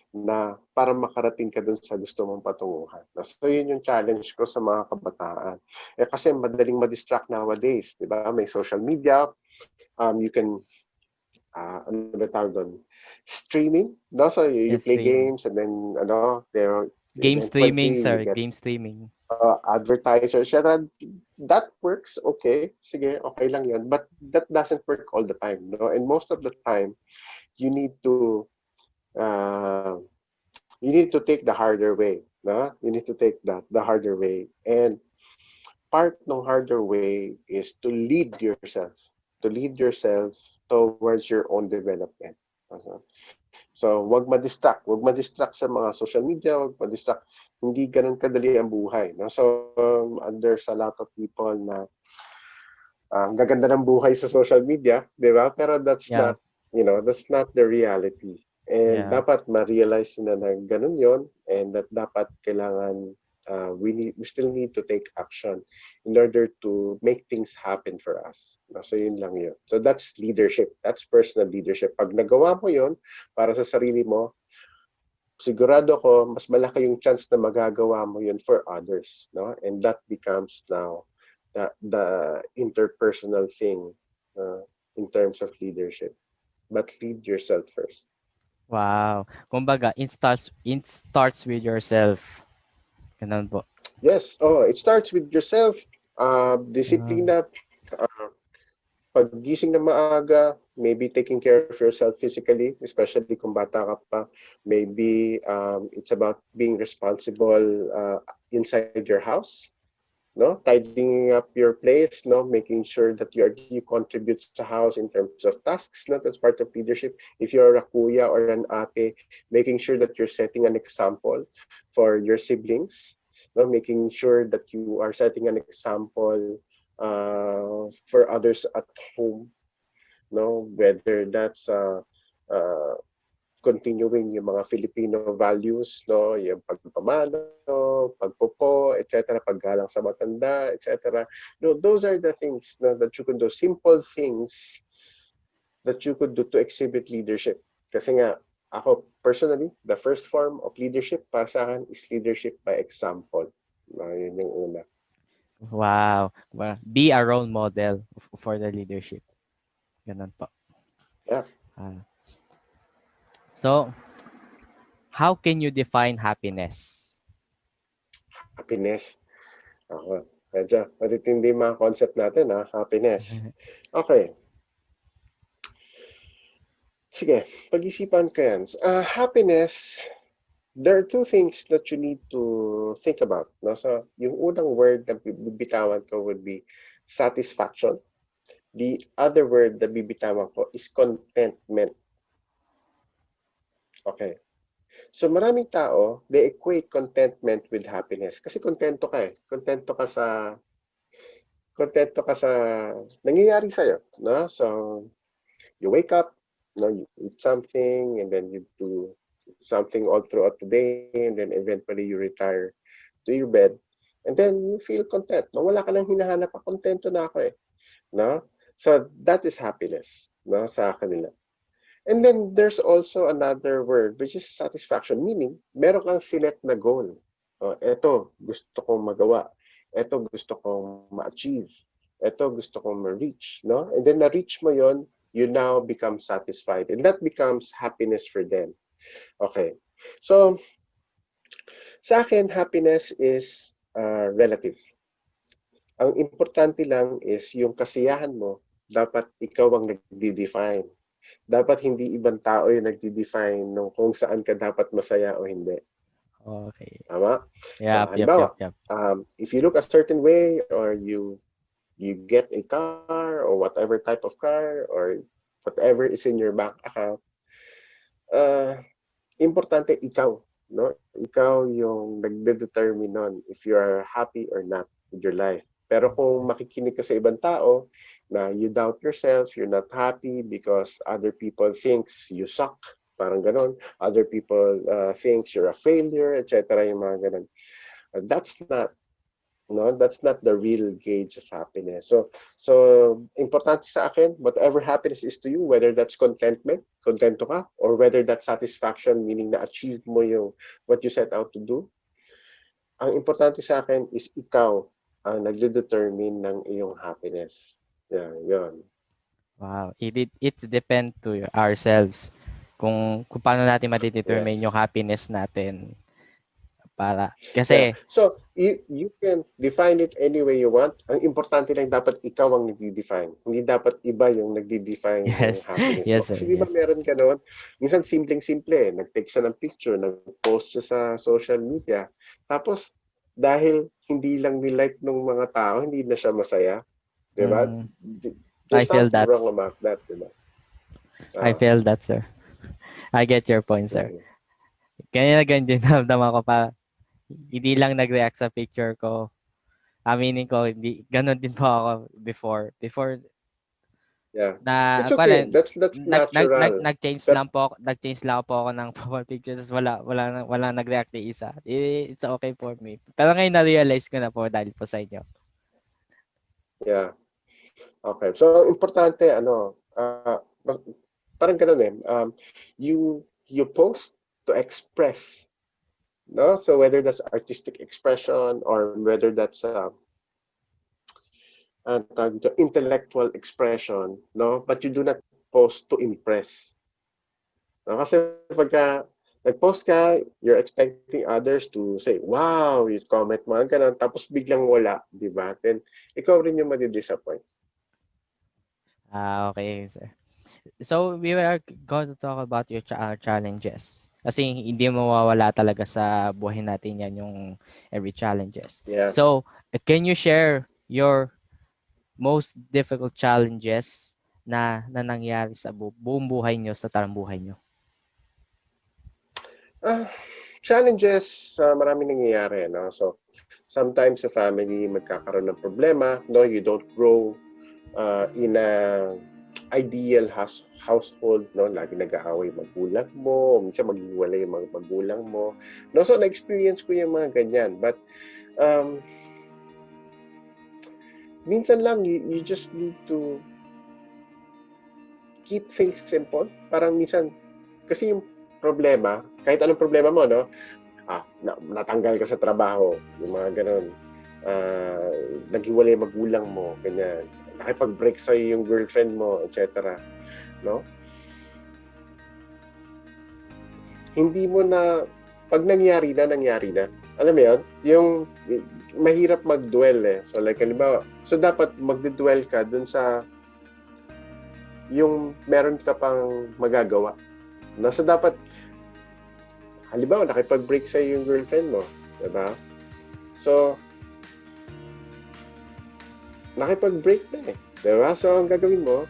na para makarating ka dun sa gusto mong patunguhan. So yun yung challenge ko sa mga kabataan. Kasi madaling ma-distract nowadays, di ba? May social media, you can, ano ba tawag doon? Streaming, no? So you Yes, play streaming. games and then, Game streaming, eventually you sir. get Game streaming. advertisers, etc. That works, okay. Sige, okay lang yun. But that doesn't work all the time, no? And most of the time, you need to uh, you need to take the harder way. No? You need to take the harder way. And part ng harder way is to lead yourself. To lead yourself towards your own development. So, wag ma-distract. Wag ma-distract sa mga social media. Wag ma-distract. Hindi ganun kadali ang buhay. No? So, there's a lot of people na gaganda ng buhay sa social media, di ba? Pero Yeah, that's not the reality. And yeah. dapat ma-realize na ganun yon and that dapat kailangan we still need to take action in order to make things happen for us. No? So yun lang yun. So that's leadership. That's personal leadership. Pag nagawa mo yun para sa sarili mo, sigurado ko mas malaki yung chance na magagawa mo yun for others, no? And that becomes now the interpersonal thing in terms of leadership. But lead yourself first. Wow. Kumbaga, it starts with yourself. Ganun po. Yes, it starts with yourself. Ah, Disiplina, uh, paggising na maaga, maybe taking care of yourself physically, especially kung bata ka pa. Maybe it's about being responsible inside your house, no, tidying up your place, no, making sure that you contribute sa house in terms of tasks, no, that's part of leadership. If you're a kuya or an ate, making sure that you're setting an example for your siblings, no, making sure that you are setting an example for others at home, no, whether that's uh, continuing yung mga Filipino values, no, yung pagpamano, pagpopo, etc., paggalang sa matanda, etc. No, those are the things no, that you can do, simple things that you could do to exhibit leadership. Kasi nga, ako personally, the first form of leadership para sa akin is leadership by example. No, yun yung una. wow. Well, be a role model for the leadership. Ganun po. Yeah, Ah. So, how can you define happiness? happiness. Ako, medyo matitindi mga concept natin, ha? Happiness. Okay. Sige, pag-isipan ko yan. Happiness, there are two things that you need to think about. No? So, yung unang word na bibitawan ko would be satisfaction. The other word na bibitawan ko is contentment. Okay. So maraming tao, they equate contentment with happiness. Kasi kontento ka eh. Kontento ka sa nangyayari sa'yo. No? So, you wake up, no, you eat something, and then you do something all throughout the day, and then eventually you retire to your bed, and then you feel content. No? Wala ka nang hinahanap, kontento na ako eh. No? So, that is happiness, no, sa kanila. And then there's also another word which is satisfaction, meaning meron kang sinet na goal. Eto, gusto kong magawa. Eto, gusto kong ma-achieve. Eto, gusto kong ma-reach. No? And then na-reach mo yon, you now become satisfied. And that becomes happiness for them. Okay. So, sa akin, happiness is relative. Ang importante lang is yung kasiyahan mo, dapat ikaw ang nagdi-define. Dapat hindi ibang tao yung nagdi-define nung kung saan ka dapat masaya o hindi. Okay. Tama? So, Yep, yep, yep, halimbawa, yep. if you look a certain way or you get a car or whatever type of car or whatever is in your bank account, uh, importante ikaw, no? Ikaw yung nagde-determine nun if you are happy or not with your life. Pero kung makikinig ka sa ibang tao na you doubt yourself, you're not happy because other people thinks you suck, parang ganon. Other people thinks you're a failure, etc. Yung mga ganon. That's not, no, that's not the real gauge of happiness. So importante sa akin, whatever happiness is to you, whether that's contentment, kontento ka, or whether that's satisfaction, meaning na achieve mo yung what you set out to do, ang importante sa akin is ikaw ang nagde-determine ng iyong happiness. Yan, yun. Wow. It's depend to ourselves kung paano natin ma-determine yung Yes. happiness natin para Yeah. kasi So, you can define it any way you want. Ang importante lang dapat ikaw ang nagdi-define. Hindi dapat iba yung nagdi-define ng yes. happiness mo. Yes, sir. Kasi di ba Yes. meron ka noon, minsan simpleng-simple eh. Nag-take siya ng picture, nag-post siya sa social media. Tapos, dahil hindi lang nilike ng mga tao, hindi na siya masaya. Di ba? Mm, I There's feel something that. wrong about that, di ba? I Ah, feel that, sir. I get your point, sir. mm, Kaya ganyan din naman ko pa. Hindi lang nag-react sa picture ko. Aminin ko, hindi, ganun din po ako before. Before yeah. na, It's okay. parang, That's natural. nag-change But lang po, nag-change lang po ako ng profile picture. Tapos wala nag-react na isa. It's okay for me. Pero ngayon na-realize ko na po dahil po sa inyo. yeah. Okay. So, importante, parang ganun eh. You post to express, no? So, whether that's artistic expression or whether that's intellectual expression, no? But you do not post to impress. No? Kasi pagka nag-post ka, you're expecting others to say, wow, you comment mga ganun, tapos biglang wala, di ba? Then, ikaw rin yung madi-disappoint. Okay, sir. So, we are going to talk about your challenges. Kasi hindi mawawala talaga sa buhay natin yan yung every challenges. Yeah. So, can you share your most difficult challenges na nangyari sa buong buhay nyo, sa tarang buhay nyo? Challenges, maraming nangyayari, no? So, sometimes sa family magkakaroon ng problema, no? You don't grow in a ideal household, no? Lagi nag-aaway magulang mo, minsan maghiwalay yung mga magulang mo. No? So, na-experience ko yung mga ganyan. But, um, minsan lang, you just need to keep things simple. Parang minsan, kasi yung problema, kahit anong problema mo, no? Natanggal ka sa trabaho, yung mga ganun. Naghiwalay magulang mo, ganyan. Nakipag-break sa'yo yung girlfriend mo, etc. No? Hindi mo na, pag nangyari na, nangyari na. Alam mo yun? Yung mahirap mag-dwell eh. So like, halimbawa, so dapat mag-dwell ka dun sa yung meron ka pang magagawa. No? So, dapat, halimbawa, nakipag-break sa'yo yung girlfriend mo. Diba? So, nakipag-break na eh. Diba? So, ang gagawin mo,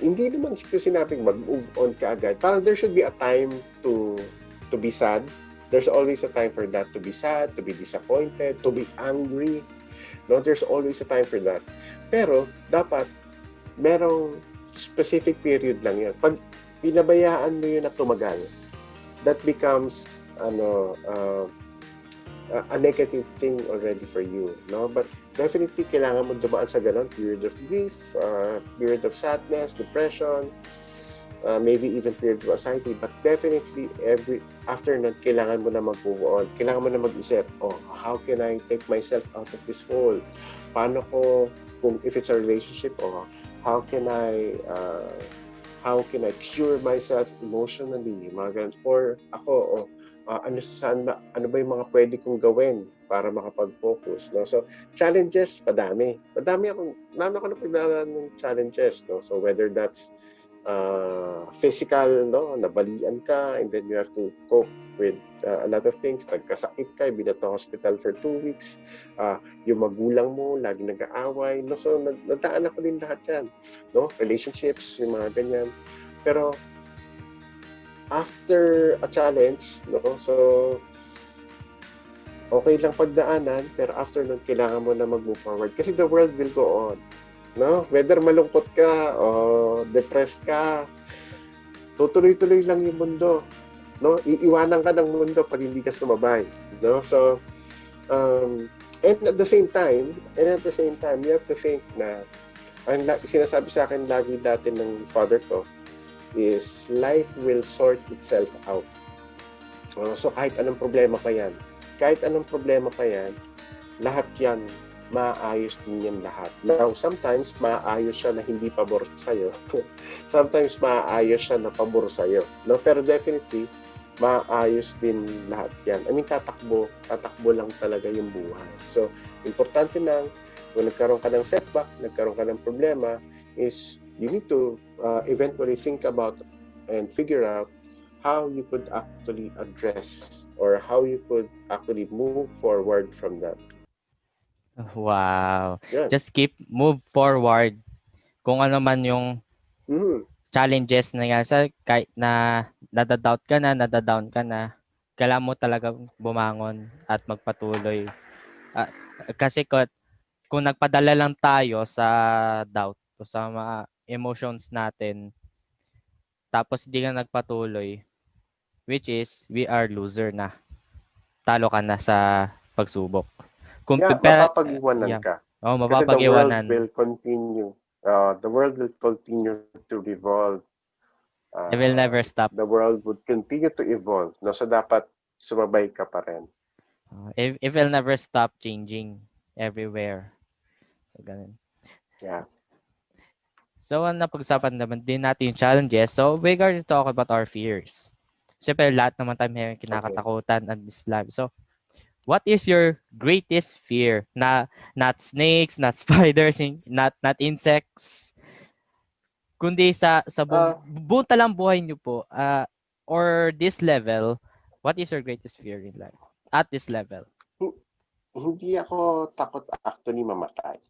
hindi naman sinabing mag-move on ka agad. Parang there should be a time to be sad. There's always a time for that, to be sad, to be disappointed, to be angry. No, there's always a time for that. Pero dapat merong specific period lang 'yan. Pag pinabayaan mo 'yun na tumagal, that becomes a negative thing already for you, no? But definitely kailangan mo dumaan sa ganun period of grief, period of sadness, depression, maybe even period of anxiety. But definitely after that, kailangan mo na mag-move on. Kailangan mo na mag-isip, how can I take myself out of this hole? Paano ko, kung if it's a relationship, how can I cure myself emotionally, mga ganun. Or ako, ano ba yung mga pwede kong gawin para makapag-focus, no? So, challenges, Madami ako na pagdaanan ng challenges, no? So, whether that's physical, no? Nabalian ka, and then you have to cope with a lot of things. Nagkasakit ka, binat na hospital for 2 weeks. Yung magulang mo, lagi nag-aaway, no? So, nadaan ako din lahat yan, no? Relationships, yung mga ganyan. Pero, after a challenge, no? So, okay lang pagdaanan, pero after nun, kailangan mo na mag-move forward. Kasi the world will go on. No? Whether malungkot ka o depressed ka, tutuloy-tuloy lang yung mundo. No? Iiwanan ka ng mundo pag hindi ka sumabay. No? So, and at the same time, you have to think na, ang sinasabi sa akin lagi dati ng father ko, is life will sort itself out. So kahit anong problema pa yan, lahat yan, maayos din yan lahat. Now, sometimes maayos siya na hindi pabor sa'yo. Sometimes maayos siya na pabor sa'yo. No? Pero definitely, maayos din lahat yan. I mean, tatakbo lang talaga yung buhay. So, importante lang, kung nagkaroon ka ng setback, nagkaroon ka ng problema, is you need to eventually think about and figure out how you could actually address or how you could actually move forward from that. Wow. Yan. Just keep move forward. Kung ano man yung Mm-hmm. challenges na nga sa kahit na nadadoubt ka na, nadadown ka na, kailangan mo talaga bumangon at magpatuloy. Ah, kasi kung nagpadala lang tayo sa doubt o sa mga emotions natin, tapos hindi ka nagpatuloy, which is we are loser na. Talo ka na sa pagsubok. Kung Yeah, pero mapapag-iwanan yeah. ka. Oh, Kasi the world mapapag-iwanan. will continue. The world will continue to revolve. It will never stop. The world would continue to evolve. No? So dapat sumabay ka pa rin. It will never stop changing everywhere. So, ganun. Yeah. So, ang napag-usapan naman din natin yung challenges. So, we're going to talk about our fears. Siyempre, lahat naman tayo may Okay. kinakatakutan at this life. So, what is your greatest fear? Not snakes, not spiders, not insects, kundi sa buong talang buhay niyo po, or this level, what is your greatest fear in life? At this level. Hindi ako takot actually mamatay.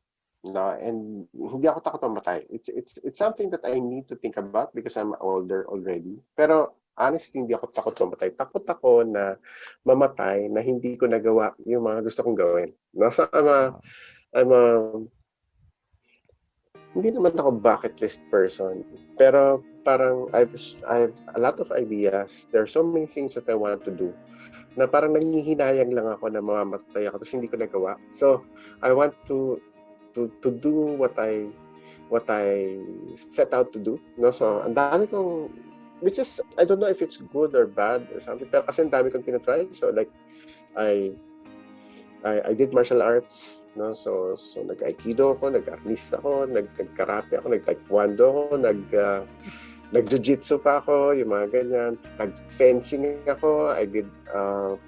No, and hindi ako takot mamatay. It's something that I need to think about because I'm older already. Pero honestly, hindi ako takot mamatay. Takot ako na mamatay na hindi ko nagawa yung mga gusto kong gawin. No, so I'm a hindi naman ako bucket list person. Pero parang I've a lot of ideas. There are so many things that I want to do na parang nangihinayang lang ako na mamamatay ako tapos hindi ko nagawa. So, I want to do what I set out to do. No? So, ang dami kong, which is, I don't know if it's good or bad or something, pero kasi ang dami kong tinatry. So, like, I did martial arts, no? So nag-aikido ako, nag-arnis ako, nag-karate ako, nag-taekwondo ako, nag-jiu-jitsu pa ako, yung mga ganyan. Nag-fencing ako. I did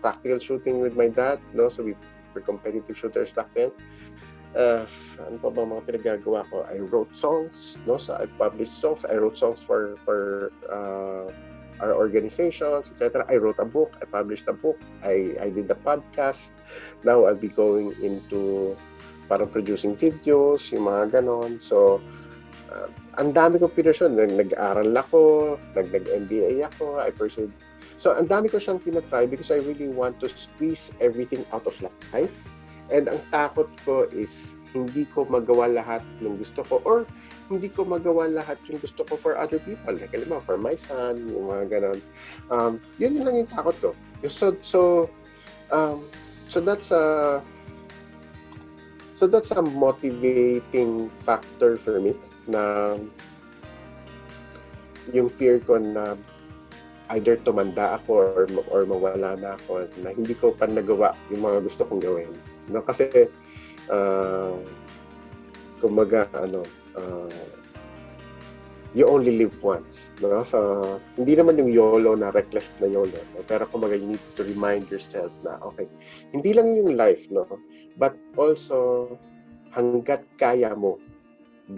practical shooting with my dad, no? So we were competitive shooters back then. uh, ano pa ba mga pinagagawa ko? I wrote songs, no? So I published songs. I wrote songs for our organizations, etc. I wrote a book. I published a book. I did a podcast. Now I'll be going into parang producing videos, yung mga ganon. So, uh, ang dami kong pinursued. Nag-aral ako, nag-MBA ako, I pursued. So, ang dami ko siyang tinatry because I really want to squeeze everything out of life. And ang takot ko is hindi ko magawa lahat ng gusto ko or hindi ko magawa lahat yung gusto ko for other people. Like, alam mo, for my son, yung mga ganon. Yun lang yung takot ko. Um, so that's a that's a motivating factor for me na yung fear ko na either tumanda ako or mawala na ako na hindi ko pa nagawa yung mga gusto kong gawin. No, kasi uh, kumaga you only live once, no? So hindi naman yung YOLO na reckless na YOLO, no? Pero kumaga you need to remind yourself na okay, hindi lang yung life, no? But also hangga't kaya mo,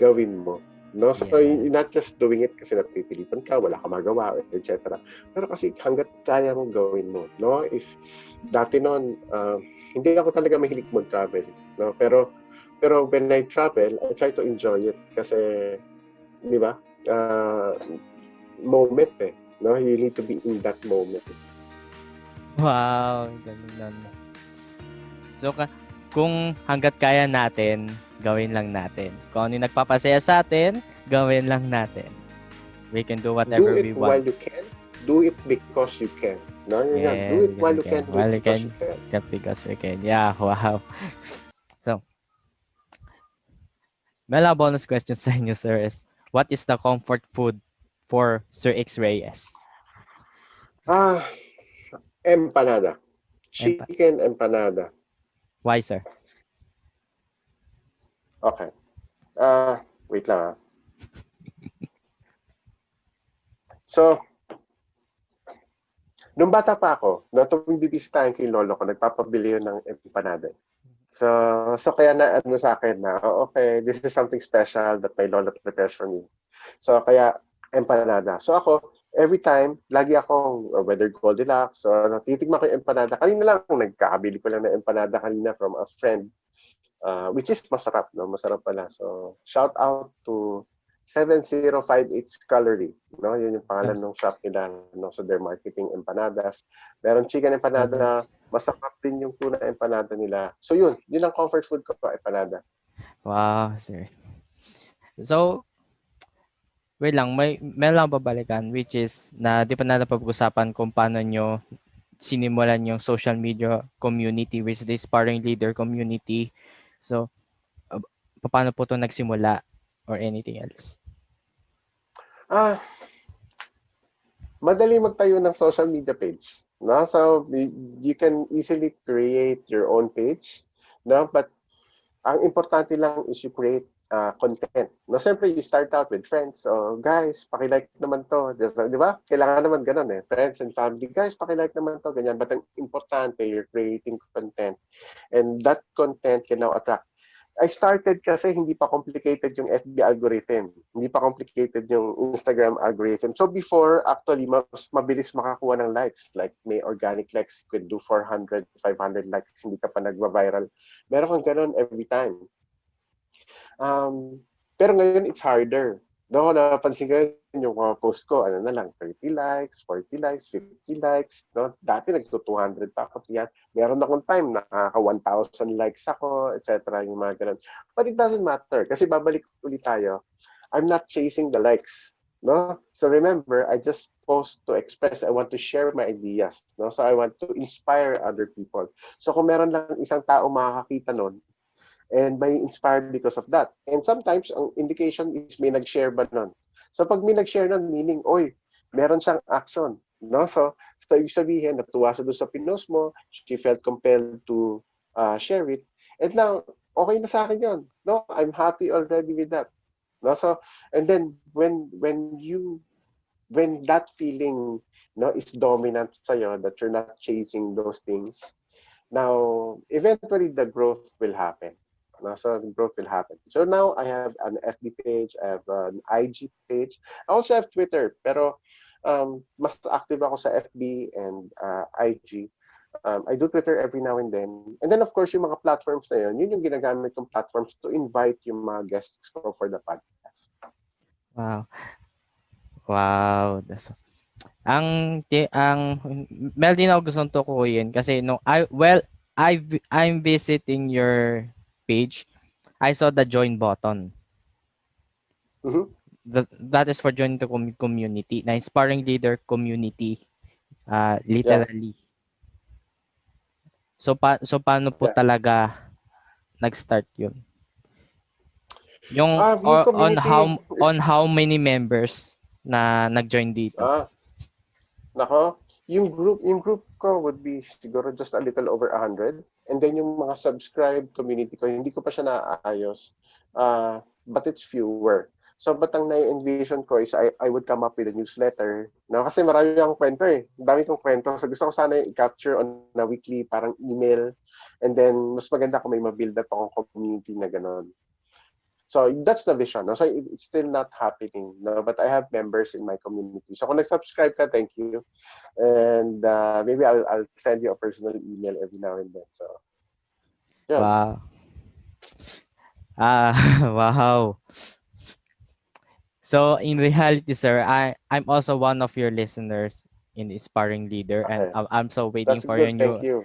gawin mo. No? So, Yeah. you're not just doing it kasi napipilitan ka, wala ka magawa, etc. Pero kasi hanggat kaya mong gawin mo. No? If dati noon, hindi ako talaga mahilig mag-travel. No? Pero when I travel, I try to enjoy it. Kasi, di ba? Uh, moment eh. No? You need to be in that moment. Wow, ganun lang. So, kung hangga't kaya natin, gawin lang natin. Kung ano yung nagpapasaya sa atin, gawin lang natin. We can do Do whatever it we while want. you can. Do it because you can. No, yun yan. Do Yes, it because while we you can. can. Do it While we because you can, can. because we can. Yeah, wow. So, may lang bonus question sa inyo, sir, is what is the comfort food for Sir X Reyes? Ah, empanada. Empa. Chicken empanada. Why, sir? Okay. Wait lang ah. So, nung bata pa ako, na tuwing bibisitahin ko yung lolo ko, nagpapabili yun ng empanada. So, kaya na ano sa akin na, oh, okay, this is something special that my lolo prepares for me. So, kaya empanada. So, ako, every time, lagi akong, whether Goldilocks, so, titigman ko yung empanada. Kanina lang, nagkakabili ko lang ng empanada kanina from a friend. Which is masarap, no? Masarap pala. So, shout out to 7058 Calorie, no? Yun yung Uh, pangalan ng shop nila, no? So, they're marketing empanadas. Meron chicken empanada, masarap din yung tuna empanada nila. So, yun ang comfort food ko, empanada. wow, sir. So, wait lang, may lang babalikan, which is na di pa na napag-usapan kung paano nyo sinimulan yung social media community, which is Sparring Leader community. So, uh, paano po to nagsimula or anything else? Ah, madali magtayo ng social media page. No? So, you can easily create your own page. No? But ang importante lang is you create content. No, siyempre, you start out with friends. So, guys, pakilike naman to. Di ba? Kailangan naman ganun eh. Friends and family, guys, pakilike naman to. Ganyan. But ang importante, you're creating content. And that content can now attract. I started kasi hindi pa complicated yung FB algorithm. Hindi pa complicated yung Instagram algorithm. So before, actually, mas mabilis makakuha ng likes. Like may organic likes, you could do 400, 500 likes, hindi ka pa nagva-viral. Meron kang ganun every time. Pero ngayon, it's harder. No, napansin ko yung mga post ko, ano na lang, 30 likes, 40 likes, 50 likes. No? Dati nagto-200 pa ako. Yan. Meron akong time, nakaka-1,000 likes ako, etc. Yung mga ganun. But it doesn't matter kasi babalik ulit tayo. I'm not chasing the likes. No? So remember, I just post to express. I want to share my ideas. No? So I want to inspire other people. So kung meron lang isang tao makakakita nun, and may inspired because of that. And sometimes, ang indication is may nag-share ba nun. So pag may nag-share nun, meaning, oy, meron siyang action. No? So ibig sabihin, natuwa siya doon sa pinost mo, she felt compelled to share it. And now, okay na sa akin yun. No? I'm happy already with that. No? So, and then, when that feeling no, is dominant sa'yo, that you're not chasing those things, now, eventually the growth will happen. No? So the growth will happen. So now I have an FB page, I have an IG page. I also have Twitter, pero mas active ako sa FB and IG. I do Twitter every now and then. And then of course, yung mga platforms na yun yung ginagamit kong platforms to invite yung mga guests ko for the podcast. Wow. Wow. Ang Mel din ako gustong tukuyin kasi no I'm visiting your page. I saw the join button. Mm-hmm. That is for joining the community, na inspiring leader community, Yeah, literally. So paano po yeah. talaga nag-start 'yun? Yung Yung on community is, how many members na nag-join dito? ah, nako, yung group ko would be siguro just a little over 100. And then yung mga subscribed community ko, hindi ko pa siya naaayos. But it's fewer. So, but ang nai-envision ko is I would come up with a newsletter. No? Kasi marami akong kwento eh. Ang dami kong kwento. So, gusto ko sana i-capture on a weekly parang email. And then, mas maganda kung may ma-build up akong community na gano'n. So that's the vision. No? So it's still not happening. No? But I have members in my community. So kung nag-subscribe ka, thank you. And maybe I'll send you a personal email every now and then. So, yun. Wow. Wow. So in reality, sir, I'm also one of your listeners in Inspiring Leader, and Okay. I'm so waiting That's for your good. new Thank you.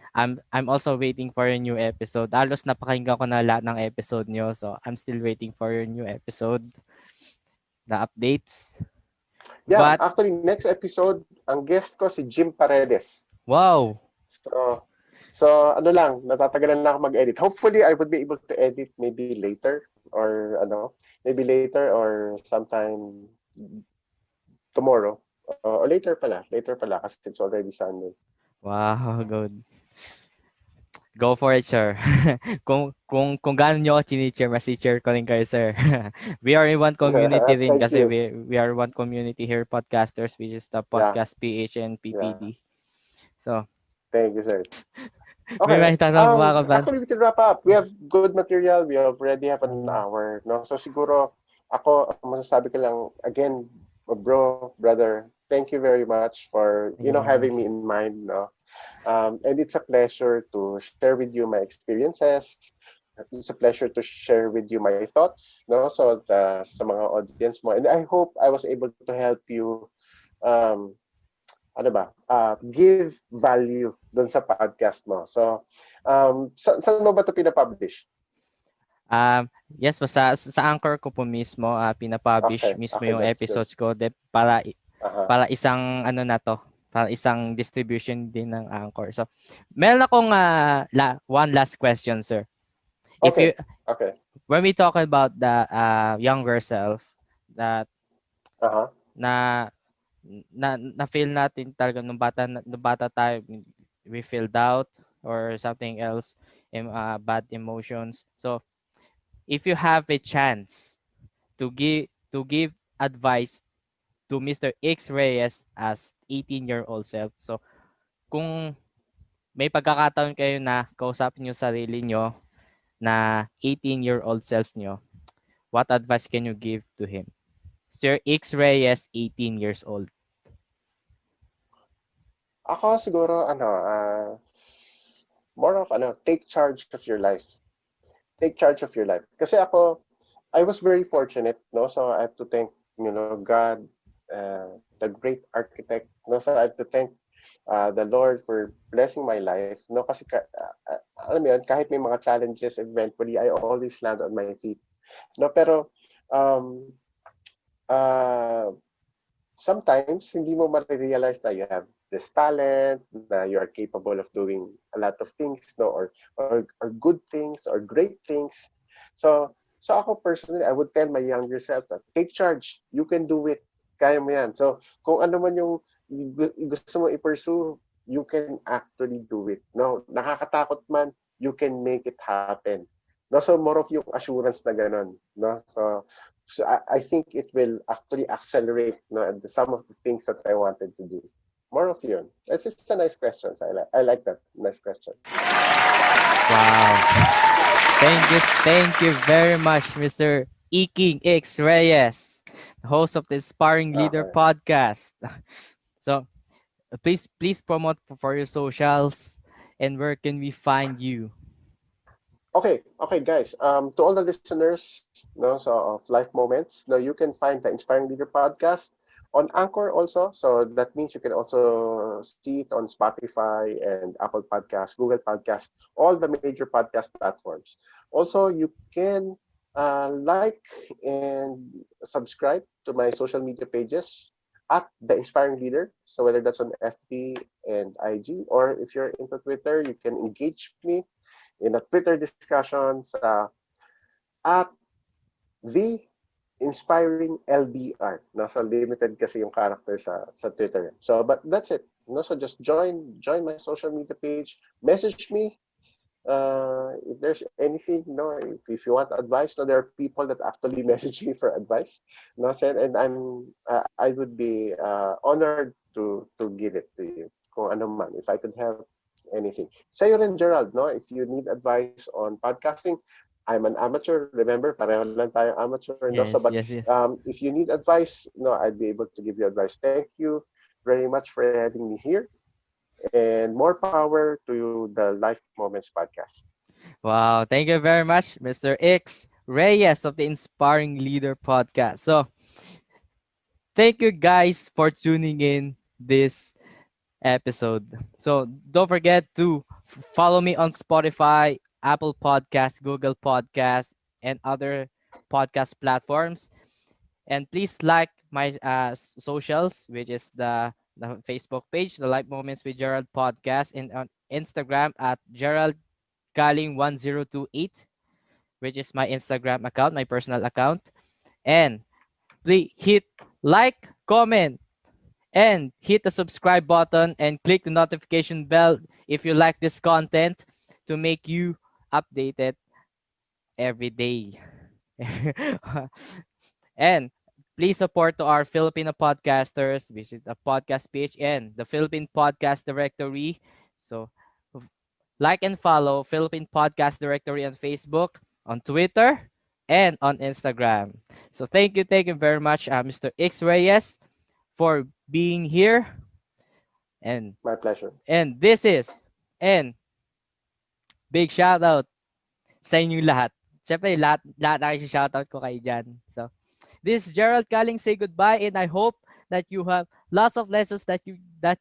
I'm also waiting for your new episode. Halos napakinggan ko na lahat ng episode niyo, so I'm still waiting for your new episode, the updates. Yeah, But actually, next episode, ang guest ko si Jim Paredes. wow. So, ano lang, natatagalan na ako mag-edit. Hopefully, I would be able to edit maybe later or maybe later or sometime tomorrow. Or later pala kasi it's already Sunday. Wow, good. Go for it, sir. Kung gaano niyo ako chini-cheer, mas i-cheer ko rin kayo, sir. We are in one community rin Thank kasi you. we are one community here, podcasters, which is the Yeah, Podcast PH and yeah. PPD. So, Thank you, sir. may Okay. maitanong pa ka ba? Actually, we can wrap up. We have good material. We already have an hour. No, so siguro ako ang masasabi ko lang again, brother. Thank you very much for Thank you very having much. me in mind. No, and it's a pleasure to share with you my experiences. It's a pleasure to share with you my thoughts. No, so sa mga audience mo, and I hope I was able to help you. Um, ano ba, give value doon sa podcast mo. So, saan mo ba ito pinapublish? Yes po, sa Anchor ko po mismo, pinapublish Okay, mismo okay, yung that's good. episodes ko Aha. para isang ano na to, para isang distribution din ng Anchor. So, meron akong one last question, sir. If you Okay, okay. When we talk about the younger self, that Aha. na na feel natin talaga nung bata tayo, we feel doubt or something else, bad emotions. So if you have a chance to give advice to Mr. X Reyes as 18-year-old self, so kung may pagkakataon kayo na kausapin niyo sarili niyo na 18-year-old self niyo, what advice can you give to him? Sir X Reyes, 18 years old. Ako siguro, more of, take charge of your life. Take charge of your life. Kasi ako, I was very fortunate, no? So I have to thank, God, the great architect, no? So I have to thank the Lord for blessing my life, no? Kasi alam mo yun, kahit may mga challenges, eventually I always land on my feet, no? Pero um uh sometimes hindi mo ma-realize na you have this talent, na you are capable of doing a lot of things, no? Or good things or great things. So ako personally, I would tell my younger self that take charge. You can do it. Kaya mo yan. So kung ano man yung gusto mo i-pursue, you can actually do it. No, nakakatakot man, you can make it happen. No, so more of yung assurance na ganun. No, so I think it will actually accelerate, no, some of the things that I wanted to do. More of yun. It's just a nice question. So I like that. Nice question. Wow. Thank you very much, Mr. Iking X Reyes, the host of the Inspiring Leader Okay. podcast. So please promote for your socials and where can we find you? Okay, guys. To all the listeners, no, so of Life Moments, no, you can find the Inspiring Leader podcast on Anchor also. So that means you can also see it on Spotify and Apple Podcasts, Google Podcasts, all the major podcast platforms. Also, you can like and subscribe to my social media pages at the Inspiring Leader. So whether that's on FB and IG, or if you're into Twitter, you can engage me in a Twitter discussions at the Inspiring LDR. Nasa limited kasi yung character sa Twitter. So, but that's it. No, so just join my social media page. Message me if there's anything. No, if you want advice. No, there are people that actually message me for advice. No, said, and I would be honored to give it to you. Kung ano man, if I could help anything. Sa'yo rin, Gerald, no? If you need advice on podcasting, I'm an amateur. Remember, pareho lang tayong amateur. No? So, Yes, but yes, yes. if you need advice, no, I'd be able to give you advice. Thank you very much for having me here. And more power to the Life Moments podcast. Wow, thank you very much, Mr. X Reyes of the Inspiring Leader podcast. So, thank you guys for tuning in this episode. So, don't forget to follow me on Spotify, Apple Podcasts, Google Podcasts, and other podcast platforms. And please like my socials, which is the Facebook page, the Life Moments with Jerald podcast, and on Instagram at Jerald Galing 1028, which is my Instagram account, my personal account. And please hit like, comment, and hit the subscribe button and click the notification bell if you like this content to make you updated every day. And please support to our Filipino podcasters, visit the podcast page and the Philippine Podcast Directory. So like and follow Philippine Podcast Directory on Facebook, on Twitter, and on Instagram. So thank you very much, Mr. X Reyes, for being here. And My pleasure. this is and big shout out sa inyong lahat. Siyempre, lahat na kayo shoutout ko kayo dyan. So, this is Gerald Kaling say goodbye and I hope that you have lots of lessons that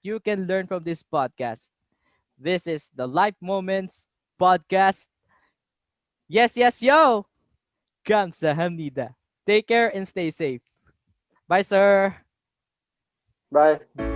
you can learn from this podcast. This is the Life Moments podcast. Yes, yes, yo! Kamsahamnida. Take care and stay safe. Bye, sir. Bye.